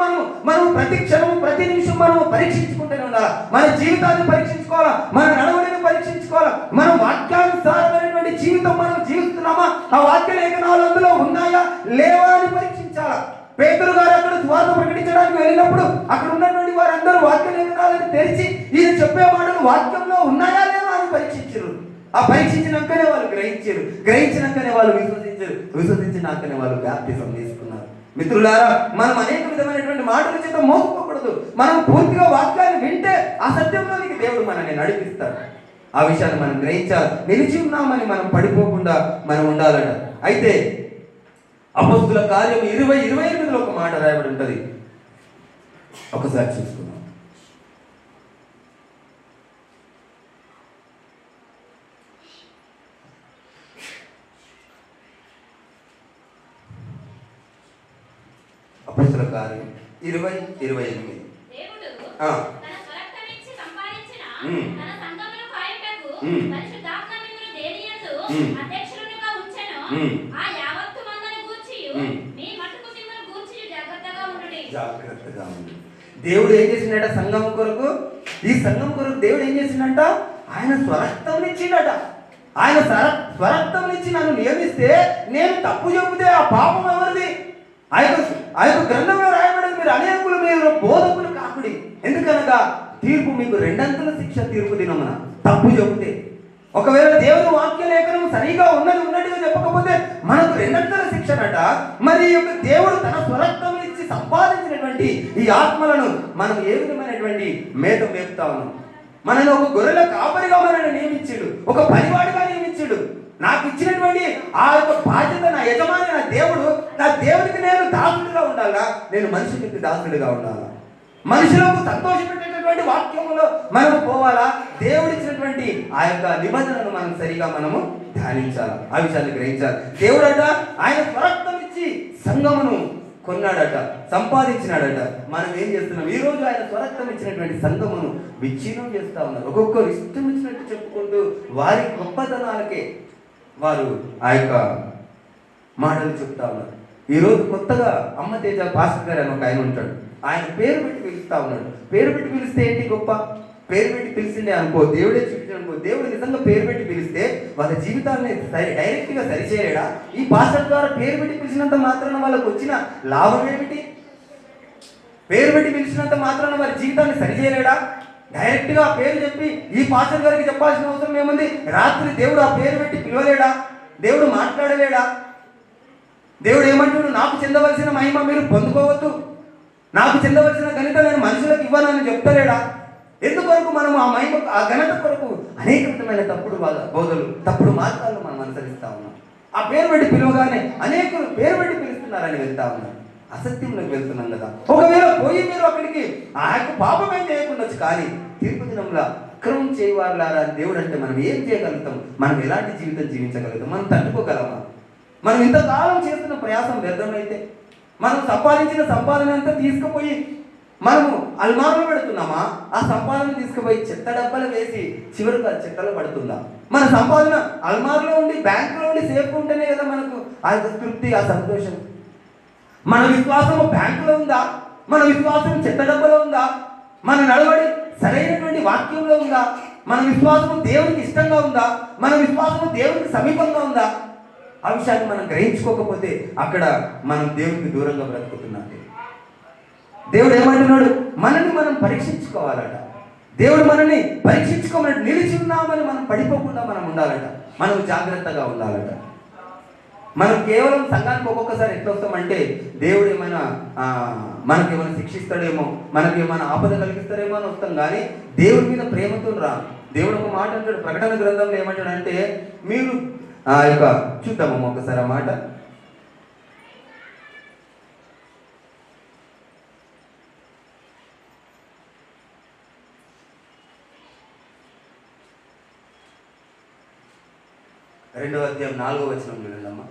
మనం ప్రతి క్షణము ప్రతి నిమిషం మనం పరీక్షించుకుంటూనే ఉండాలి. మన జీవితాన్ని పరీక్షించుకోవాలా, మన నడవడిని పరీక్షించుకోవాలా, మన వాక్యానుసారమైనటువంటి జీవితం మనం జీవిస్తున్నామా, ఆ వాక్య లేఖనాలు అందులో ఉన్నాయా లేవా అని పరీక్షించాలా. పేతురు గారు అక్కడ సువార్త ప్రకటించడానికి వెళ్ళినప్పుడు అక్కడ ఉన్నటువంటి వారందరూ వాక్య లేఖనాలను తెరిచి ఈయన చెప్పే మాటలు వాక్యంలో ఉన్నాయా లేవా అని పరీక్షించారు. ఆ పరీక్షించినాకనే వాళ్ళు గ్రహించినాకనే వాళ్ళు విశ్వసించినాకనే వాళ్ళు బాప్టిజం తీసుకున్నారు. మిత్రులారా, మనం అనేక విధమైనటువంటి మాటల చేత మోసపోకూడదు. మనం పూర్తిగా వాక్యాన్ని వింటే ఆ సత్యంలోనికి దేవుడు మనల్ని నడిపిస్తాడు. ఆ విషయాన్ని మనం గ్రహించాలి. నిలిచి ఉన్నామని మనం పడిపోకుండా మనం ఉండాలట. అయితే అపోస్తుల కార్యం 20:28 ఒక మాట రాయబడి ఉంటుంది. ఒకసారి చూసుకుందాం. అపోస్తుల కార్యం 20:28. దేవుడు ఆ తన స్వరక్తమిచ్చి సంపాదించిన తన సంఘమును కాయుటకు పరిశుద్ధాత్మ మిమ్మును దేనియందు అధ్యక్షులుగా ఉంచెను. ఆ యావత్తు మందను గూర్చియు మీ మట్టుకు మిమ్మును గూర్చియు జాగ్రత్తగా ఉండుడి. దేవుడు ఏం చేసిండట సంఘం కొరకు? ఈ సంఘం కొరకు దేవుడు ఏం చేసిండట? ఆయన స్వరక్తం ఇచ్చిండట. ఆయన స్వరక్తం ఇచ్చి నన్ను నియమిస్తే నేను తప్పు చెబితే ఆ పాపం ఎవరిది? ఆ యొక్క గ్రంథంలో రాయబడింది, మీరు అనేకులు మీరు బోధకులు కాకుడి, ఎందుకనగా తీర్పు మీకు రెండంతల శిక్ష తీర్పు దినమున తప్పు చెబితే. ఒకవేళ దేవుని వాక్య లేఖనం సరిగా ఉన్నట్టుగా చెప్పకపోతే మనకు రెండంతల శిక్షనట. మరి ఈ యొక్క దేవుడు తన స్వరక్తం ఇచ్చి సంపాదించినటువంటి ఈ ఆత్మలను మనం ఏ విధమైనటువంటి మేత మేపుతా ఉన్నాం? మనల్ని ఒక గొర్రెల కాపరిగా మనల్ని నియమించాడు, ఒక పనివాడిగా నియమించాడు. నాకు ఇచ్చినటువంటి ఆ యొక్క బాధ్యత నా యజమాని నా దేవుడికి నేను దాసుడిగా ఉండాలా, నేను మనుషులకి దాసుడిగా ఉండాలా? మనుషులకు సంతోషపెట్టేటటువంటి వాక్యములో మనము పోవాలా? దేవుడిచ్చినటువంటి ఆ యొక్క నిబంధనను మనం సరిగా మనము ధ్యానించాలి, ఆ విషయాన్ని గ్రహించాలి. దేవుడట ఆయన స్వరక్తం ఇచ్చి సంఘమును కొన్నాడట, సంపాదించినాడట. మనం ఏం చేస్తున్నాం? ఈ రోజు ఆయన స్వరక్తం ఇచ్చినటువంటి సంఘమును విచ్ఛిన్నం చేస్తా ఉన్నారు. ఒక్కొక్కరు ఇష్టం ఇచ్చినట్టు చెప్పుకుంటూ వారి గొప్పతనాలకే వారు ఆ యొక్క మాటలు చెప్తా ఉన్నారు. ఈరోజు కొత్తగా అమ్మ తేజ పాస్టర్ గారు అని ఒక ఆయన ఉంటాడు. ఆయన పేరు పెట్టి పిలుస్తా ఉన్నాడు. పేరు పెట్టి పిలిస్తే ఏంటి గొప్ప? పేరు పెట్టి పిలిచిండే అనుకో, దేవుడే చూపించాడు అనుకో. దేవుడు నిజంగా పేరు పెట్టి పిలిస్తే వాళ్ళ జీవితాన్ని డైరెక్ట్గా సరిచేయడా? ఈ పాస్టర్ ద్వారా పేరు పెట్టి పిలిచినంత మాత్రాన వాళ్ళకు వచ్చిన లాభం ఏమిటి? పేరు పెట్టి పిలిచినంత మాత్రాన వారి జీవితాన్ని సరిచేయలేడా? డైరెక్ట్గా ఆ పేరు చెప్పి ఈ పాస్టర్ గారికి చెప్పాల్సిన అవసరం ఏముంది? రాత్రి దేవుడు ఆ పేరు పెట్టి పిలవలేడా? దేవుడు మాట్లాడలేడా? దేవుడు ఏమంటాడు? నాకు చెందవలసిన మహిమ మీరు పొందుకోవద్దు, నాకు చెందవలసిన ఘనత నేను మనుషులకు ఇవ్వనని చెప్తలేడా? ఎందుకొరకు మనం ఆ మహిమ ఆ ఘనత కొరకు అనేక విధమైన తప్పుడు బోధలు తప్పుడు మార్గాలను మనం అనుసరిస్తా ఉన్నాం. ఆ పేరు పెట్టి పిలవగానే అనేకులు పేరు పెట్టి పిలుస్తున్నారని వెళ్తా ఉన్నారు. అసత్యంలోకి వెళ్తున్నాం కదా. ఒకవేళ పోయి మీరు అక్కడికి ఆ యొక్క పాపమే చేయకుండొచ్చు, కానీ తీర్పు దినంలో అక్రమం చేయవారులారా అని దేవుడు అంటే మనం ఏం చేయగలుగుతాం? మనం ఎలాంటి జీవితం జీవించగలుగుతాం? మనం తట్టుకోగలమా? మనం ఇంతకాలం చేస్తున్న ప్రయాసం వ్యర్థమైతే, మనం సంపాదించిన సంపాదన అంతా తీసుకుపోయి మనము అల్మారులో పెడుతున్నామా? ఆ సంపాదన తీసుకుపోయి చెత్త డబ్బాలు వేసి చివరికి చెత్తలో పడుతుందా? మన సంపాదన అల్మారులో ఉండి బ్యాంకులో ఉండి సేఫ్ ఉంటేనే కదా మనకు ఆ తృప్తి, ఆ సంతోషం. మన విశ్వాసము బ్యాంకులో ఉందా? మన విశ్వాసం చెత్త డబ్బాలో ఉందా? మన నడవడి సరైనటువంటి వాక్యంలో ఉందా? మన విశ్వాసము దేవునికి ఇష్టంగా ఉందా? మన విశ్వాసము దేవునికి సమీపంగా ఉందా? ఆ విషయాన్ని మనం గ్రహించుకోకపోతే అక్కడ మనం దేవునికి దూరంగా బ్రతుకుతున్నాం. దేవుడు ఏమంటున్నాడు? మనల్ని మనం పరీక్షించుకోవాలట. దేవుడు మనల్ని పరీక్షించుకోమని నిలిచి ఉన్నామని మనం పడిపోకుండా మనం ఉండాలట. మనం జాగ్రత్తగా ఉండాలట. మనం కేవలం సంఘానికి ఒక్కొక్కసారి ఎట్లా వస్తామంటే దేవుడు ఏమైనా మనకేమైనా శిక్షిస్తాడేమో, మనకేమైనా ఆపద కలిగిస్తాడేమో అని వస్తాం, కానీ దేవుడి మీద ప్రేమతో రా. దేవుడు ఒక మాట అంటాడు ప్రకటన గ్రంథంలో, ఏమంటాడంటే మీరు ఆ యొక్క చూద్దామమ్మ ఒకసారి ఆ మాట. రెండవ అధ్యాయం 4వ వచనం చూడండమ్మ.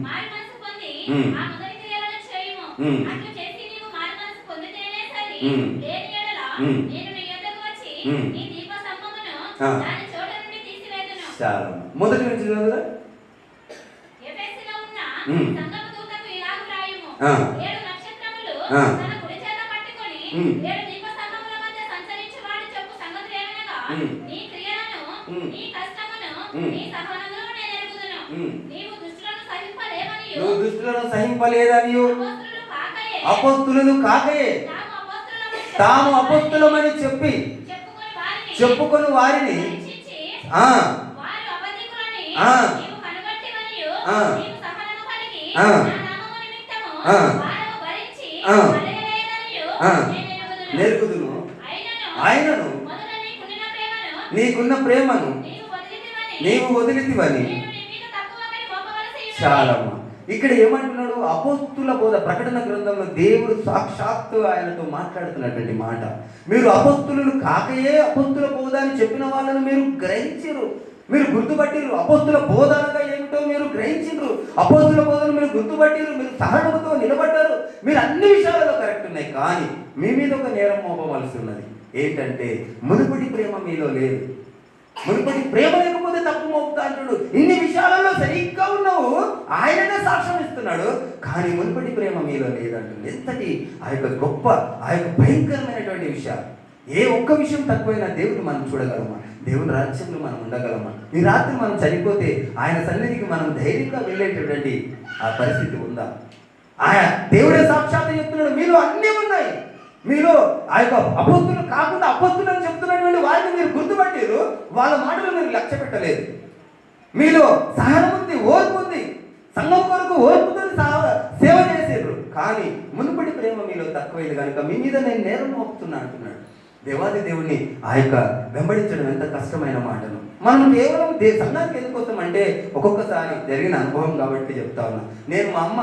మారు మనసు పొంది ఉమ్. ఆ మొదటి క్రియలను చేయుము. ఉమ్. అట్లు చేసి నీవు మారు మనసు పొందితేనే సరి. ఉమ్. లేని యెడల ఉమ్. నేను నీ యొద్దకు వచ్చి ఉమ్. నీ దీపస్తంభమును ఆ. దాని చోట నుండి తీసివేతును. చాలా మొదటి నుంచి చదువురా. ఎఫెసులో ఉన్న ఉమ్. సంఘపు దూతకు ఇలాగు వ్రాయుము. ఆ. 7 నక్షత్రములు ఆ. తన కుడి చేత పట్టుకొని ఉమ్. 7 దీపస్తంభముల మధ్య సంచరించువాడు చెప్పు సంగతులు ఏమనగా, ఉమ్. నీ క్రియలను, ఉమ్. నీ కష్టమును, ఉమ్. నీ సహనమును నేను ఎరుగుదును. ఉమ్. నీవు దుష్టులను సహింపలేవనియు, నువ్వు దుష్టులను సహింపలేదనియు అపోస్తలులు కాకయే, అపోస్తులను కాకయే తాము తాము అపోస్తులమని చెప్పి చెప్పుకొని వారిని పరీక్షించి, ఆ వారు అబద్ధికులని ఆ. నీవు కనుగొట్టివనియు, ఆ. నీవు సహనము కలిగి ఆ. నా నామము నిమిత్తము ఆ. వారము భరించి ఆ. అడగలేదనియు ఆ. నేను ఎరుగుదును. నెరుగుదును. అయినను ఆయనను మొదట నీకున్న ప్రేమను నీకున్న ప్రేమను నీవు వదిలితివని నీవు వదిలితివని. నేను నీ మీద తక్కువగా మోపవలసి ఉన్నది. చాలమ్మా. ఇక్కడ ఏమంటున్నాడు? అపోస్తుల బోధ ప్రకటన గ్రంథంలో దేవుడు సాక్షాత్తు ఆయనతో మాట్లాడుతున్నటువంటి మాట. మీరు అపోస్తులు కాకయే అపోస్తుల బోధ అని చెప్పిన వాళ్ళను మీరు గ్రహించరు, మీరు గుర్తుపట్టిరు. అపోస్తుల బోధ అనగా ఏమిటో మీరు గ్రహించరు. అపోస్తుల బోధను మీరు గుర్తుపట్టిరు, మీరు సహనముతో నిలబడ్డారు. మీరు అన్ని విషయాలలో కరెక్ట్ ఉన్నాయి, కానీ మీ మీద ఒక నేరం మోపవలసి ఉన్నది. ఏంటంటే మునుపటి ప్రేమ మీలో లేదు. మునుపటి ప్రేమ లేకపోతే తప్పు మోపుతా అంటాడు. ఇన్ని విషయాలలో సరిగ్గా ఉన్నావు, ఆయననే సాక్ష్యం ఇస్తున్నాడు, కానీ మునుపటి ప్రేమ మీలో లేదంటాడు. ఎంతటి ఆ యొక్క గొప్ప, ఆ యొక్క భయంకరమైనటువంటి విషయాలు. ఏ ఒక్క విషయం తక్కువైనా దేవుడిని మనం చూడగలమా? దేవుని రాజ్యంలో మనం ఉండగలమా? ఈ రాత్రి మనం చనిపోతే ఆయన సన్నిధికి మనం ధైర్యంగా వెళ్ళేటటువంటి ఆ పరిస్థితి ఉందా? ఆయన దేవుడే సాక్షాత్తు చెప్తున్నాడు, మీలో అన్నీ ఉన్నాయి. మీలో ఆ యొక్క అపోస్తులు కాకుండా అపోస్తులు అని చెప్తున్నటువంటి వారిని మీరు గుర్తుపట్టారు, వాళ్ళ మాటలు మీరు లక్ష్య పెట్టలేదు. మీలో సహనం ఉంది, ఓర్పు ఉంది, సంఘం కొరకు ఓర్పుతో సేవ చేసేరు, కానీ మునుపటి ప్రేమ మీలో తక్కువైంది కనుక మీ మీద నేను నేరం మోపుతున్నా అంటున్నాడు. దేవాది దేవుణ్ణి ఆ యొక్క వెంబడించడం ఎంత కష్టమైన మాటను. మనం కేవలం సంఘానికి ఎందుకోసం అంటే ఒక్కొక్కసారి జరిగిన అనుభవం కాబట్టి చెప్తా ఉన్నా. నేను మా అమ్మ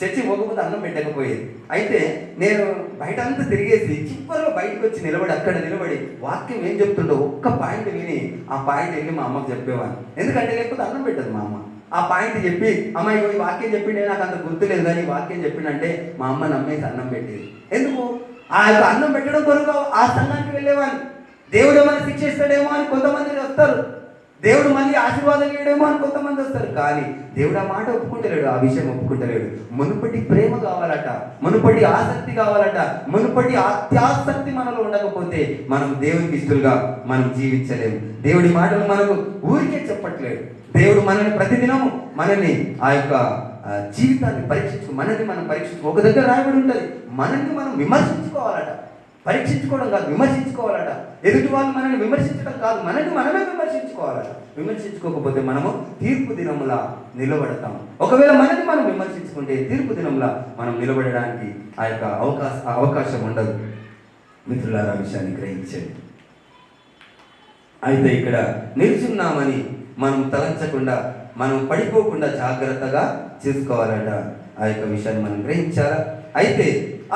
చర్చి పోకపోతే అన్నం పెట్టకపోయేది. అయితే నేను బయట అంతా తిరిగేసి చివరిలో బయటకు వచ్చి నిలబడి అక్కడ నిలబడి వాక్యం ఏం చెప్తుండో ఒక్క పాయింట్ విని ఆ పాయింట్ వెళ్ళి మా అమ్మకు చెప్పేవాడిని. ఎందుకంటే లేకపోతే అన్నం పెట్టదు మా అమ్మ. ఆ పాయింట్ చెప్పి, అమ్మాయి ఈ వాక్యం చెప్పిండే నాకు అంత గుర్తులేదు, కానీ వాక్యం చెప్పిండంటే మా అమ్మ నమ్మేసి అన్నం పెట్టేది. ఎందుకు? ఆ యొక్క అన్నం పెట్టడం కొరకు ఆ సంఘానికి వెళ్ళేవాడిని. దేవుడు ఏమైనా శిక్షిస్తాడేమో అని కొంతమంది వస్తారు, దేవుడు మళ్ళీ ఆశీర్వాదం చేయడేమో అని కొంతమంది వస్తారు, కానీ దేవుడు ఆ మాట ఒప్పుకుంటలేడు, ఆ విషయం ఒప్పుకుంటలేడు. మునుపటి ప్రేమ కావాలట, మునుపటి ఆసక్తి కావాలట. మునుపటి అత్యాసక్తి మనలో ఉండకపోతే మనం దేవునికి ఇష్టలుగా మనం జీవించలేము. దేవుడి మాటలు మనకు ఊరికే చెప్పట్లేదు. దేవుడు మనల్ని ప్రతిదినము మనల్ని ఆ యొక్క జీవితాన్ని మనల్ని మనం పరీక్షించుకో. ఒక దగ్గర రాయబడి ఉంటుంది, మనల్ని మనం విమర్శించుకోవాలట. పరీక్షించుకోవడం కాదు, విమర్శించుకోవాలట. ఎదుటి వాళ్ళు మనల్ని విమర్శించడం కాదు, మనల్ని మనమే విమర్శించుకోవాలట. విమర్శించుకోకపోతే మనము తీర్పు దినములా నిలబడతాం. ఒకవేళ మనల్ని మనం విమర్శించుకుంటే తీర్పు దినములా మనం నిలబడడానికి ఆ యొక్క అవకాశం ఉండదు. మిత్రులారా, విషయాన్ని గ్రహించండి. అయితే ఇక్కడ నిల్చున్నామని మనం తలంచకుండా, మనం పడిపోకుండా జాగ్రత్తగా చేసుకోవాలట. ఆ యొక్క విషయాన్ని మనం గ్రహించాలా? అయితే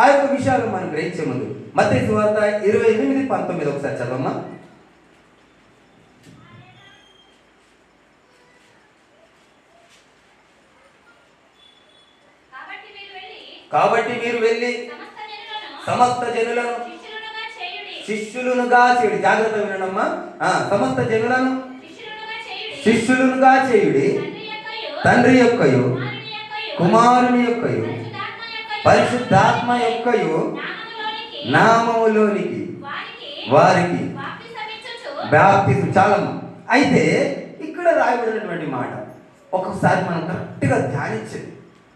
ఆ యొక్క విషయాలు మనం గ్రహించే ముందు మత్తయి సువార్త 28:19 ఒకసారి చదవమ్మా. కాబట్టి మీరు వెళ్ళి సమస్త జనులను శిష్యులుగా చేయుడి. జాగ్రత్త వినడమ్మా. సమస్త జనులను శిష్యులుగా చేయుడి, తండ్రి యొక్కయు కుమారుని యొక్కయు పరిశుద్ధాత్మ యొక్కయు నామములోనికి వారికి బాప్తిస్మం. చాలమ్మా. అయితే ఇక్కడ రాయబడినటువంటి మాట ఒక్కొక్కసారి మనం కరెక్ట్గా ధ్యానించండి.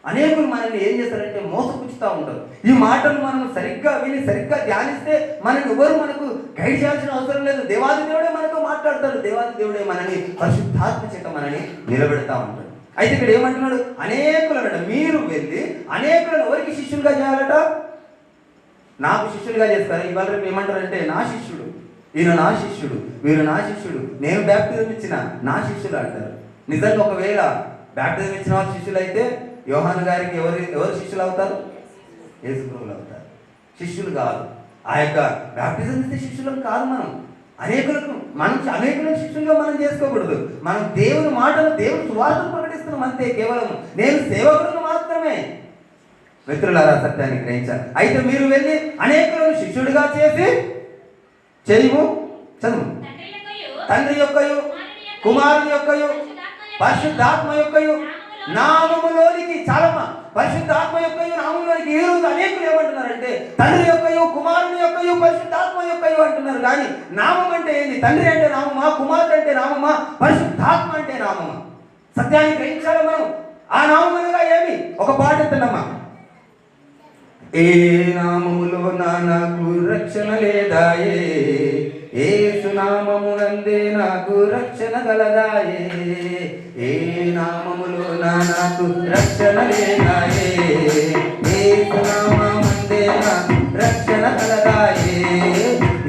అనేకులు మనల్ని ఏం చేస్తారంటే మోసపుచ్చుతూ ఉంటారు. ఈ మాటలు మనం సరిగ్గా విని సరిగ్గా ధ్యానిస్తే మనకు ఎవరు మనకు గైడ్ చేయాల్సిన అవసరం లేదు. దేవాది దేవుడే మనతో మాట్లాడతాడు. దేవాది దేవుడే మనని పరిశుద్ధాత్మ చేత మనని నిలబెడతా ఉంటాడు. అయితే ఇక్కడ ఏమంటున్నాడు? అనేకులనట. మీరు వెళ్ళి అనేకులను ఎవరికి శిష్యులుగా చేయాలట? నాకు శిష్యులుగా చేస్తారు. ఇవాళ రేపు ఏమంటారంటే నా శిష్యుడు, ఈయన నా శిష్యుడు, వీరు నా శిష్యుడు, నేను బ్యాప్టిజం ఇచ్చిన నా శిష్యులు అంటారు. నిజంగా ఒకవేళ బ్యాప్టిజం ఇచ్చిన వాళ్ళ శిష్యులు అయితే యోహాను గారికి ఎవరు శిష్యులు అవుతారు? యేసు ప్రభువులు అవుతారు. శిష్యులు కాదు. ఆ యొక్క బ్యాప్టిజం ఇస్తే శిష్యులం కాదు. మనం అనేకులకు మనం అనేకులను శిష్యులుగా మనం చేసుకోకూడదు. మనం దేవుని మాటలు, దేవుని సువార్తను ప్రకటిస్తున్నాం అంతే. కేవలం నేను సేవకులను మాత్రమే. మిత్రులారా, సత్యాన్ని గ్రహించాలి. అయితే మీరు వెళ్ళి అనేకులను శిష్యుడిగా చేసి చేయవు చదువు తండ్రి యొక్కయు కుమారుని యొక్కయు పరిశుద్ధాత్మ యొక్కయు నామములోనికి. చాలమ్మా, పరిశుద్ధాత్మ యొక్కయు నామములోనికి. ఈ రోజు అనేకులు ఏమంటున్నారంటే తండ్రి యొక్కయు కుమారుని యొక్కయు పరిశుద్ధాత్మ యొక్కయు అంటున్నారు. కానీ నామం అంటే ఏంటి? తండ్రి అంటే నామమా? కుమారుడు అంటే నామమా? పరిశుద్ధాత్మ అంటే నామమా? సత్యాన్ని గ్రహించాలి మనం. ఆ నామం అనగా ఏమి? ఒక పాట ఎత్తండమ్మా. ఏ నామములో నాకు రక్షణ లేదాయే, యేసు నామమునందే నాకు రక్షణ గలదాయే. ఏ నామములో నాకు రక్షణ లేదాయే, యేసు నామమునందే నాకు రక్షణ గలదాయే.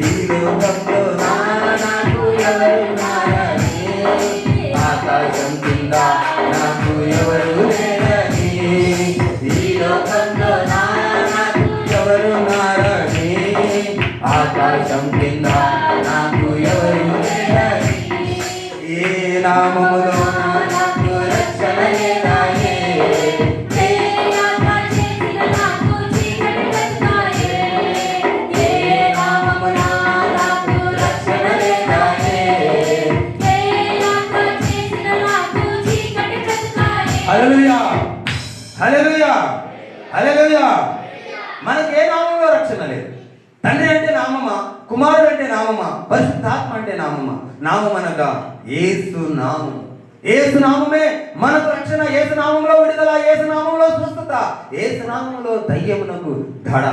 ఈ లోకంలో నాకు ఎవరున్నారని, ఆకాశం కింద నాకు ఎవరు లేరని. ఈ లోకంలో ఎవరున్నారని, ఆకాశం కింద నాకు ఎవరు లేరని. ఏ నామములో నాకు రక్షణ లేదాయే, హల్లెలూయా హల్లెలూయా హల్లెలూయా. మనకే నామంలో రక్షణ లేదు. తండ్రి అంటే నామమా? కుమారుడు అంటే నామమా? పరిశుద్ధాత్మ అంటే నామమా? నామం అనగా యేసు నామం. యేసు నామమే మనకు రక్షణ. యేసు నామంలో విడుదల, యేసు నామంలో స్వస్థత, యేసు నామంలో దయ్యమునకు దడ.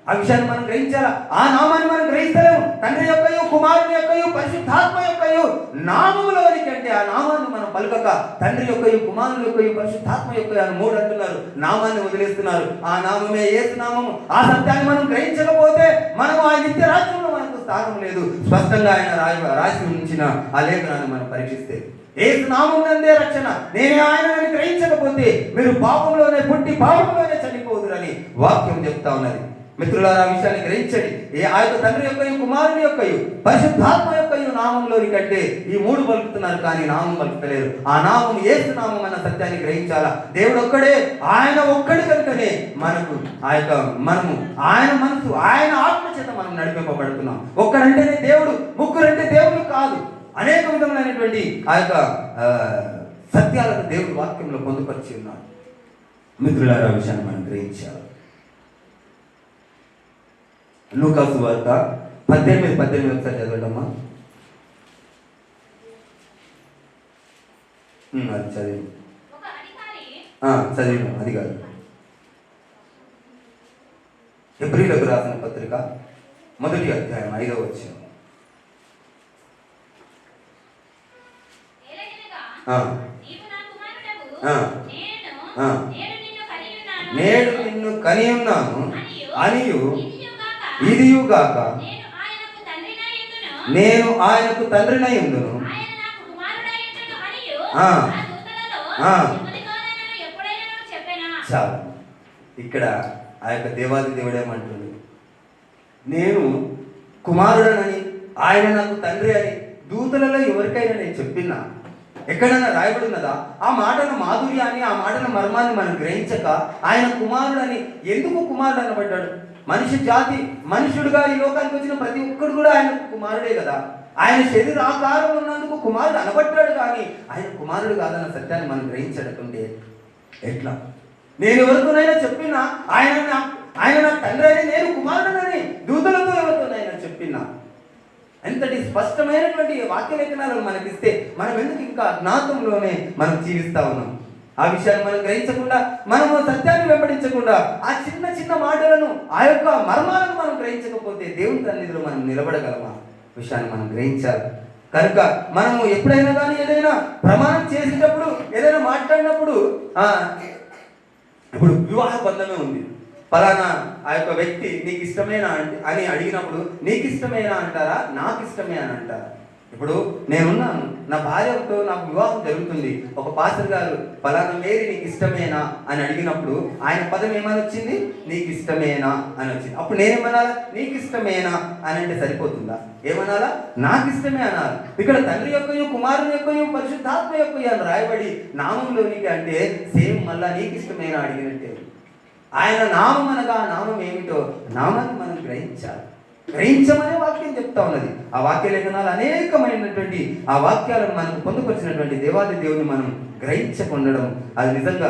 ఆ విషయాన్ని మనం గ్రహించాలా? ఆ నామాన్ని మనం గ్రహించలేము. తండ్రి యొక్కయు కుమారుని యొక్కయు పరిశుద్ధాత్మ యొక్కయు నామములోనికి అంటే ఆ నామాన్ని మనం పలుకక తండ్రి యొక్కయు కుమారుని యొక్కయు పరిశుద్ధాత్మ యొక్కయు అని మూడు అంటున్నారు. నామాన్ని వదిలేస్తున్నారు. ఆ నామమే యేసు నామము. ఆ సత్యాన్ని మనం గ్రహించకపోతే మనం ఆ నిత్య రాజ్యంలో మనకు స్థానం లేదు. స్పష్టంగా ఆయన రాసి ఉంచిన ఆ లేఖనాన్ని మనం పరీక్షిస్తే యేసు నామమునందే రక్షణ. నేనే ఆయనని గ్రహించకపోతే మీరు పాపంలోనే పుట్టి పాపంలోనే చనిపోదురని వాక్యం చెప్తా ఉన్నది. మిత్రులారా, ఆ విషయాన్ని గ్రహించండి. ఆ యొక్క తండ్రి యొక్కయు కుమారుని యొక్కయు పరిశుద్ధాత్మ యొక్కయు నామంలోని కంటే ఈ మూడు పలుకుతున్నారు, కానీ నామం పలుకుతలేరు. ఆ నామం యేసు నామం అన్న సత్యాన్ని గ్రహించాలా. దేవుడు ఒక్కడే, ఆయన ఒక్కడి కనుకనే మనకు ఆ యొక్క మనము ఆయన మనసు, ఆయన ఆత్మ చేత మనం నడిపింపబడుతున్నాం. ఒక్కడంటేనే దేవుడు, ముగ్గురంటే దేవుడు కాదు. అనేక విధములైనటువంటి ఆ యొక్క సత్యాలను దేవుడు వాక్యంలో పొందుపరిచి ఉన్నాడు. మిత్రులారా, ఆ విషయాన్ని మనం గ్రహించాలి. లూకాసు వార్త 18 ఒకసారి చదవడమ్మా. అది చదివి చదివిన అది కాదు. హెబ్రీయులకు రాసిన పత్రిక 1వ అధ్యాయం 5వ వచనం. నేడు నిన్ను కని ఉన్నాను అనియు ఇదియుగాక నేను ఆయనకు తండ్రినై ఉండును. చాలు. ఇక్కడ ఆ యొక్క దేవాది దేవుడు ఏమంటుంది? నేను కుమారుడనని, ఆయన నాకు తండ్రి అని దూతలలో ఎవరికైనా నేను చెప్పినా ఎక్కడైనా రాయబడి ఉన్నదా? ఆ మాటల మాధుర్యాన్ని, ఆ మాటల మర్మాన్ని మనం గ్రహించక ఆయన కుమారుడని ఎందుకు కుమారుడు అనబడ్డాడు? మనిషి జాతి, మనుషుడుగా ఈ లోకానికి వచ్చిన ప్రతి ఒక్కడు కూడా ఆయన కుమారుడే కదా. ఆయన శరీర ఆకారం ఉన్నందుకు కుమారుడు అనబడ్డాడు, కానీ ఆయన కుమారుడు కాదన్న సత్యాన్ని మనం గ్రహించడకుంటే ఎట్లా? నేను ఎవరితోనైనా చెప్పినా ఆయన నా తండ్రి అని, నేను కుమారుడనని దూతలతో ఎవరితోనైనా చెప్పినా, ఎంతటి స్పష్టమైనటువంటి వాక్య లేఖనాలను మనకిస్తే మనం ఎందుకు ఇంకా అజ్ఞాతంలోనే మనం జీవిస్తా ఉన్నాం? ఆ విషయాన్ని మనం గ్రహించకుండా, మనము సత్యాన్ని వెంబడించకుండా, ఆ చిన్న చిన్న మాటలను, ఆ యొక్క మర్మాలను మనం గ్రహించకపోతే దేవుని సన్నిధిలో మనం నిలబడగలమా? విషయాన్ని మనం గ్రహించాలి. కనుక మనము ఎప్పుడైనా కానీ ఏదైనా ప్రమాణం చేసేటప్పుడు, ఏదైనా మాట్లాడినప్పుడు, ఇప్పుడు వివాహ బంధమే ఉంది, ఫలానా ఆ యొక్క వ్యక్తి నీకు ఇష్టమేనా అని అడిగినప్పుడు నీకు ఇష్టమేనా అంటారా, నాకు ఇష్టమే అని అంటారా? ఇప్పుడు నేనున్నాను, నా భార్యతో నాకు వివాహం జరుగుతుంది. ఒక పాస్టర్ గారు ఫలానా మేరీ నీకు ఇష్టమేనా అని అడిగినప్పుడు ఆయన పదం ఏమని వచ్చింది? నీకు ఇష్టమేనా అని వచ్చింది. అప్పుడు నేనేమనాలా? నీకు ఇష్టమేనా అని అంటే సరిపోతుందా? ఏమనాలా? నాకు ఇష్టమే అనాలి. ఇక్కడ తండ్రి యొక్కయు కుమారుని యొక్కయు పరిశుద్ధాత్మ యొక్కయు అని రాయబడి నామంలోనికి అంటే సేమ్ మళ్ళా నీకు ఇష్టమేనా అడిగినట్టే. ఆయన నామం అనగా నామం ఏమిటో నామాన్ని మనం గ్రహించమనే వాక్యం చెప్తా ఉన్నది. ఆ వాక్య లేఖనాలు అనేకమైనటువంటి ఆ వాక్యాలను మనకు పొందుపరిచినటువంటి దేవాది దేవుని మనం గ్రహించకుండడం అది నిజంగా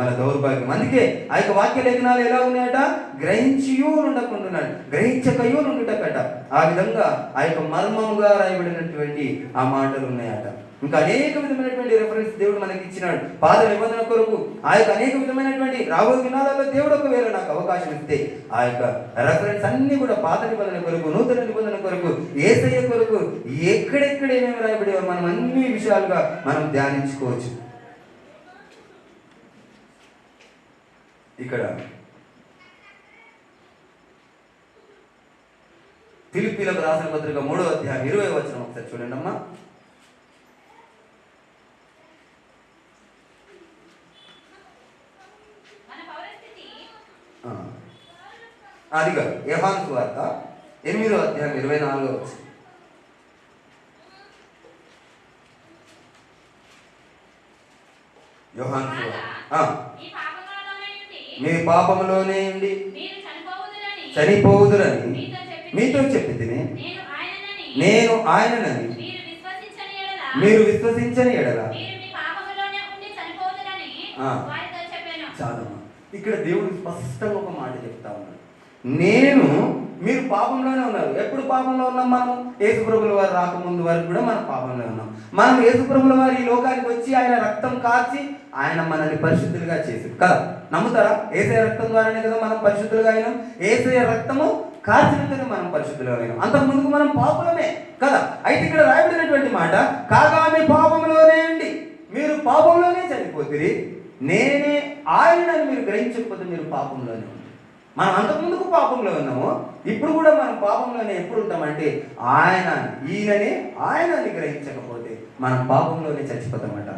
మన దౌర్భాగ్యం. అందుకే ఆ యొక్క వాక్య లేఖనాలు ఎలా ఉన్నాయట? గ్రహించియూ ఉండకుండా గ్రహించకయూ నుండుటకట. ఆ విధంగా ఆ యొక్క మర్మముగా రాయబడినటువంటి ఆ మాటలు ఉన్నాయట. ఇంకా అనేక విధమైనటువంటి రెఫరెన్స్ దేవుడు మనకి ఇచ్చినాడు పాత నిబంధన కొరకు. ఆ యొక్క అనేక విధమైనటువంటి రాబోయే దినాలలో దేవుడు ఒకవేళ నాకు అవకాశం ఇస్తే ఆ యొక్క రెఫరెన్స్ అన్ని కూడా పాత నిబంధన కొరకు, నూతన నిబంధన కొరకు, యేసయ్య కొరకు ఎక్కడెక్కడ ఏమేమి రాయబడేవో మనం అన్ని విషయాలుగా మనం ధ్యానించుకోవచ్చు. ఇక్కడ ఫిలిప్పీలకు రాసిన పత్రిక 3వ అధ్యాయం 20వ వచనం ఒకసారి చూడండి అమ్మా. అదిగా యోహాను సువార్త 8వ అధ్యాయం 24వ వచనం. యోహాను సువార్త మీ పాపములోనే ఉండి చనిపోవుదురని మీతో చెప్పితిని. నేను ఆయననని మీరు విశ్వసించని ఎడల. చాలమ్మా. ఇక్కడ దేవుడు స్పష్టంగా ఒక మాట చెప్తా ఉన్నాడు. మీరు పాపంలోనే ఉన్నారు. ఎప్పుడు పాపంలో ఉన్నాం? మనం యేసుప్రభుల వారు రాకముందు వరకు కూడా మనం పాపంలో ఉన్నాం. మనం యేసుప్రభుల వారు ఈ లోకానికి వచ్చి ఆయన రక్తం కార్చి ఆయన మనల్ని పరిశుద్ధులుగా చేశారు కదా. నమ్ముతారా? యేసయ్య రక్తం ద్వారానే కదా మనం పరిశుద్ధులుగా అయినాం. యేసయ్య రక్తము కార్చినందుకే మనం పరిశుద్ధులుగా అయినాం. అంతకుముందుకు మనం పాపలమే కదా. అయితే ఇక్కడ రాయబడినటువంటి మాట, కాగా మీ పాపంలోనే ఉండి మీరు పాపంలోనే చనిపోతుంది, నేనే ఆయనని మీరు గ్రహించకపోతే మీరు పాపంలోనే ఉంటారు. మనం అంతకుముందుకు పాపంలో ఉన్నాము, ఇప్పుడు కూడా మనం పాపంలోనే ఎప్పుడు ఉంటామంటే ఈయననే ఆయనని గ్రహించకపోతే మనం పాపంలోనే చచ్చిపోతామట.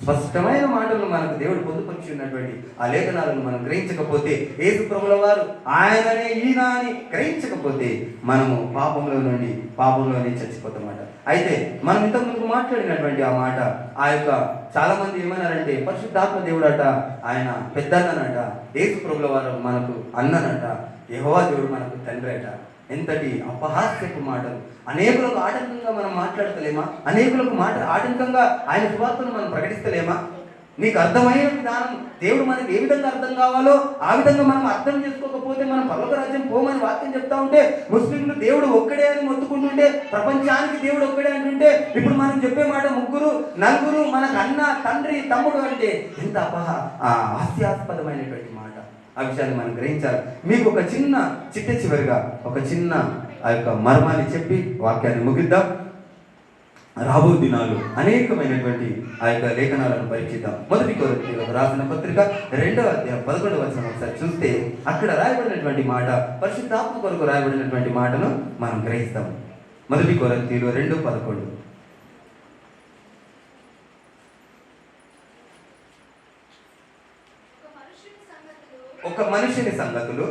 స్పష్టమైన మాటలు మనకు దేవుడు పొందుపరిచి ఉన్నటువంటి ఆ లేఖనాలను మనం గ్రహించకపోతే, యేసుప్రభుల వారు ఆయననే ఈయన అని గ్రహించకపోతే మనము పాపంలోనే చచ్చిపోతామట. అయితే మనం ఇంతకుముందు మాట్లాడినటువంటి ఆ మాట, ఆ యొక్క చాలా మంది ఏమన్నారంటే పరిశుద్ధాత్మ దేవుడట, ఆయన పెద్దన్ననట, యేసుప్రభుల వారు మనకు అన్ననట, యెహోవా దేవుడు మనకు తండ్రి అట. ఎంతటి అపహాస్యపు మాటలు! అనేకులకు ఆటంకంగా మనం మాట్లాడతలేమా? అనేకులకు ఆటంకంగా ఆయన సువార్తను మనం ప్రకటిస్తలేమా? నీకు అర్థమైన విధానం దేవుడు మనకి ఏ విధంగా అర్థం కావాలో ఆ విధంగా మనం అర్థం చేసుకోకపోతే మనం పరలోక రాజ్యం పోమని వాక్యం చెప్తా ఉంటే, ముస్లింలు దేవుడు ఒక్కడే అని మొత్తుకుంటుంటే, ప్రపంచానికి దేవుడు ఒక్కడే అంటుంటే, ఇప్పుడు మనం చెప్పే మాట ముగ్గురు నలుగురు మనకు అన్న తండ్రి తమ్ముడు అంటే ఎంత హాస్యాస్పదమైనటువంటి మాట. ఆ విషయాన్ని మనం గ్రహించాలి. మీకు ఒక చివరిగా ఒక చిన్న ఆ యొక్క మర్మాన్ని చెప్పి వాక్యాన్ని ముగిద్దాం. రాబో దినాలు అనేకమైనటువంటి ఆ యొక్క లేఖనాలను పరీక్షిద్దాం. మొదటి కొరింథీయులకు రాసిన పత్రిక 2వ అధ్యాయం 11వ వచనం ఒకసారి చూస్తే అక్కడ రాయబడినటువంటి మాట, పరిశుద్ధాత్మ కొరకు రాయబడినటువంటి మాటను మనం గ్రహిస్తాం. మొదటి కొరింథీయులు 2:11. ఒక మనుషుని సంగతులు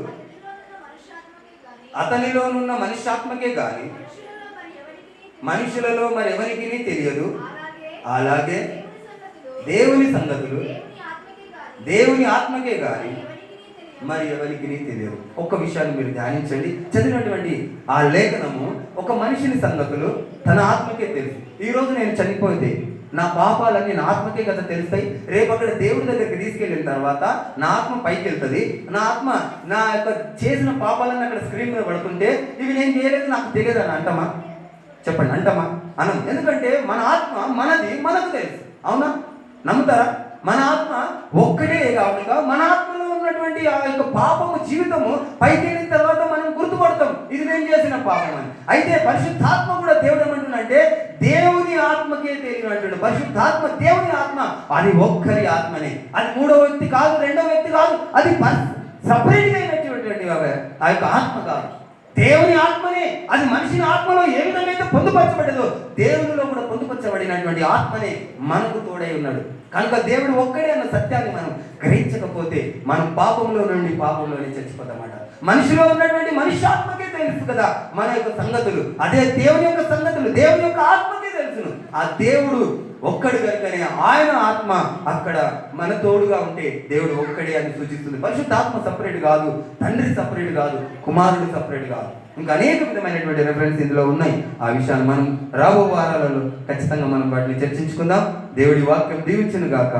అతనిలోనున్న మనుష్యాత్మకే గాని మనుషులలో మరి ఎవరికి తెలియదు. అలాగే దేవుని సంగతులు దేవుని ఆత్మకే గాని మరి ఎవరికి తెలియదు. ఒక్క విషయాన్ని మీరు ధ్యానించండి. చదివినటువంటి ఆ లేఖనము, ఒక మనిషిని సంగతులు తన ఆత్మకే తెలుసు. ఈరోజు నేను చనిపోతే నా పాపాలన్నీ నా ఆత్మకే కదా తెలుస్తాయి. రేపు అక్కడ దేవుడి దగ్గరికి తీసుకెళ్ళిన తర్వాత నా ఆత్మ పైకి వెళ్తుంది. నా ఆత్మ నా యొక్క చేసిన పాపాలన్నీ అక్కడ స్క్రీన్ మీద పడుతుంటే, ఇవి నేను చేయలేదు నాకు తెలియదు అని అంటామా? చెప్పండి, అంటామా? అనం. ఎందుకంటే మన ఆత్మ మనకు తెలుసు. అవునా? నమ్ముతారా? మన ఆత్మ ఒక్కటే కాకుండా మన ఆత్మలో ఉన్నటువంటి ఆ యొక్క పాపము జీవితము పైకి వెళ్ళిన తర్వాత మనం గుర్తుపడతాం, ఇది నేను చేసిన పాపం అని. అయితే పరిశుద్ధాత్మ కూడా దేవుడు ఏమంటున్నాడంటే దేవుని ఆత్మకే తెలియనటువంటి పరిశుద్ధాత్మ దేవుని ఆత్మ, అది ఒక్కరి ఆత్మనే. అది మూడో వ్యక్తి కాదు, రెండో వ్యక్తి కాదు, అది సపరేట్గా అయినటువంటి ఆ యొక్క ఆత్మ కాదు. దేవుని ఆత్మనే, అది మనిషిని ఆత్మలో ఏ విధంగా అయితే పొందుపరచబడదో దేవునిలో కూడా పొందుపరచబడినటువంటి ఆత్మనే మనకు తోడై ఉన్నాడు. కనుక దేవుడు ఒక్కడే అన్న సత్యాన్ని మనం గ్రహించకపోతే మనం పాపంలోనే చచ్చిపోతామాట. మనిషిలో ఉన్నటువంటి మనుష్యాత్మకే తెలుసు కదా మన యొక్క సంగతులు, అదే దేవుని యొక్క సంగతులు దేవుని యొక్క ఆత్మకే తెలుసును. ఆ దేవుడు ఒక్కడు కనుకనే ఆయన ఆత్మ అక్కడ మన తోడుగా ఉంటే దేవుడు ఒక్కడే అని సూచిస్తుంది. పరిశుద్ధాత్మ సపరేట్ కాదు, తండ్రి సపరేట్ కాదు, కుమారుడు సపరేట్ కాదు. ఇంకా అనేక విధమైనటువంటి రెఫరెన్స్ ఇందులో ఉన్నాయి. ఆ విషయాలు మనం రాబో వారాలలో ఖచ్చితంగా మనం వాటిని చర్చించుకుందాం. దేవుడి వాక్యం దీవించును గాక.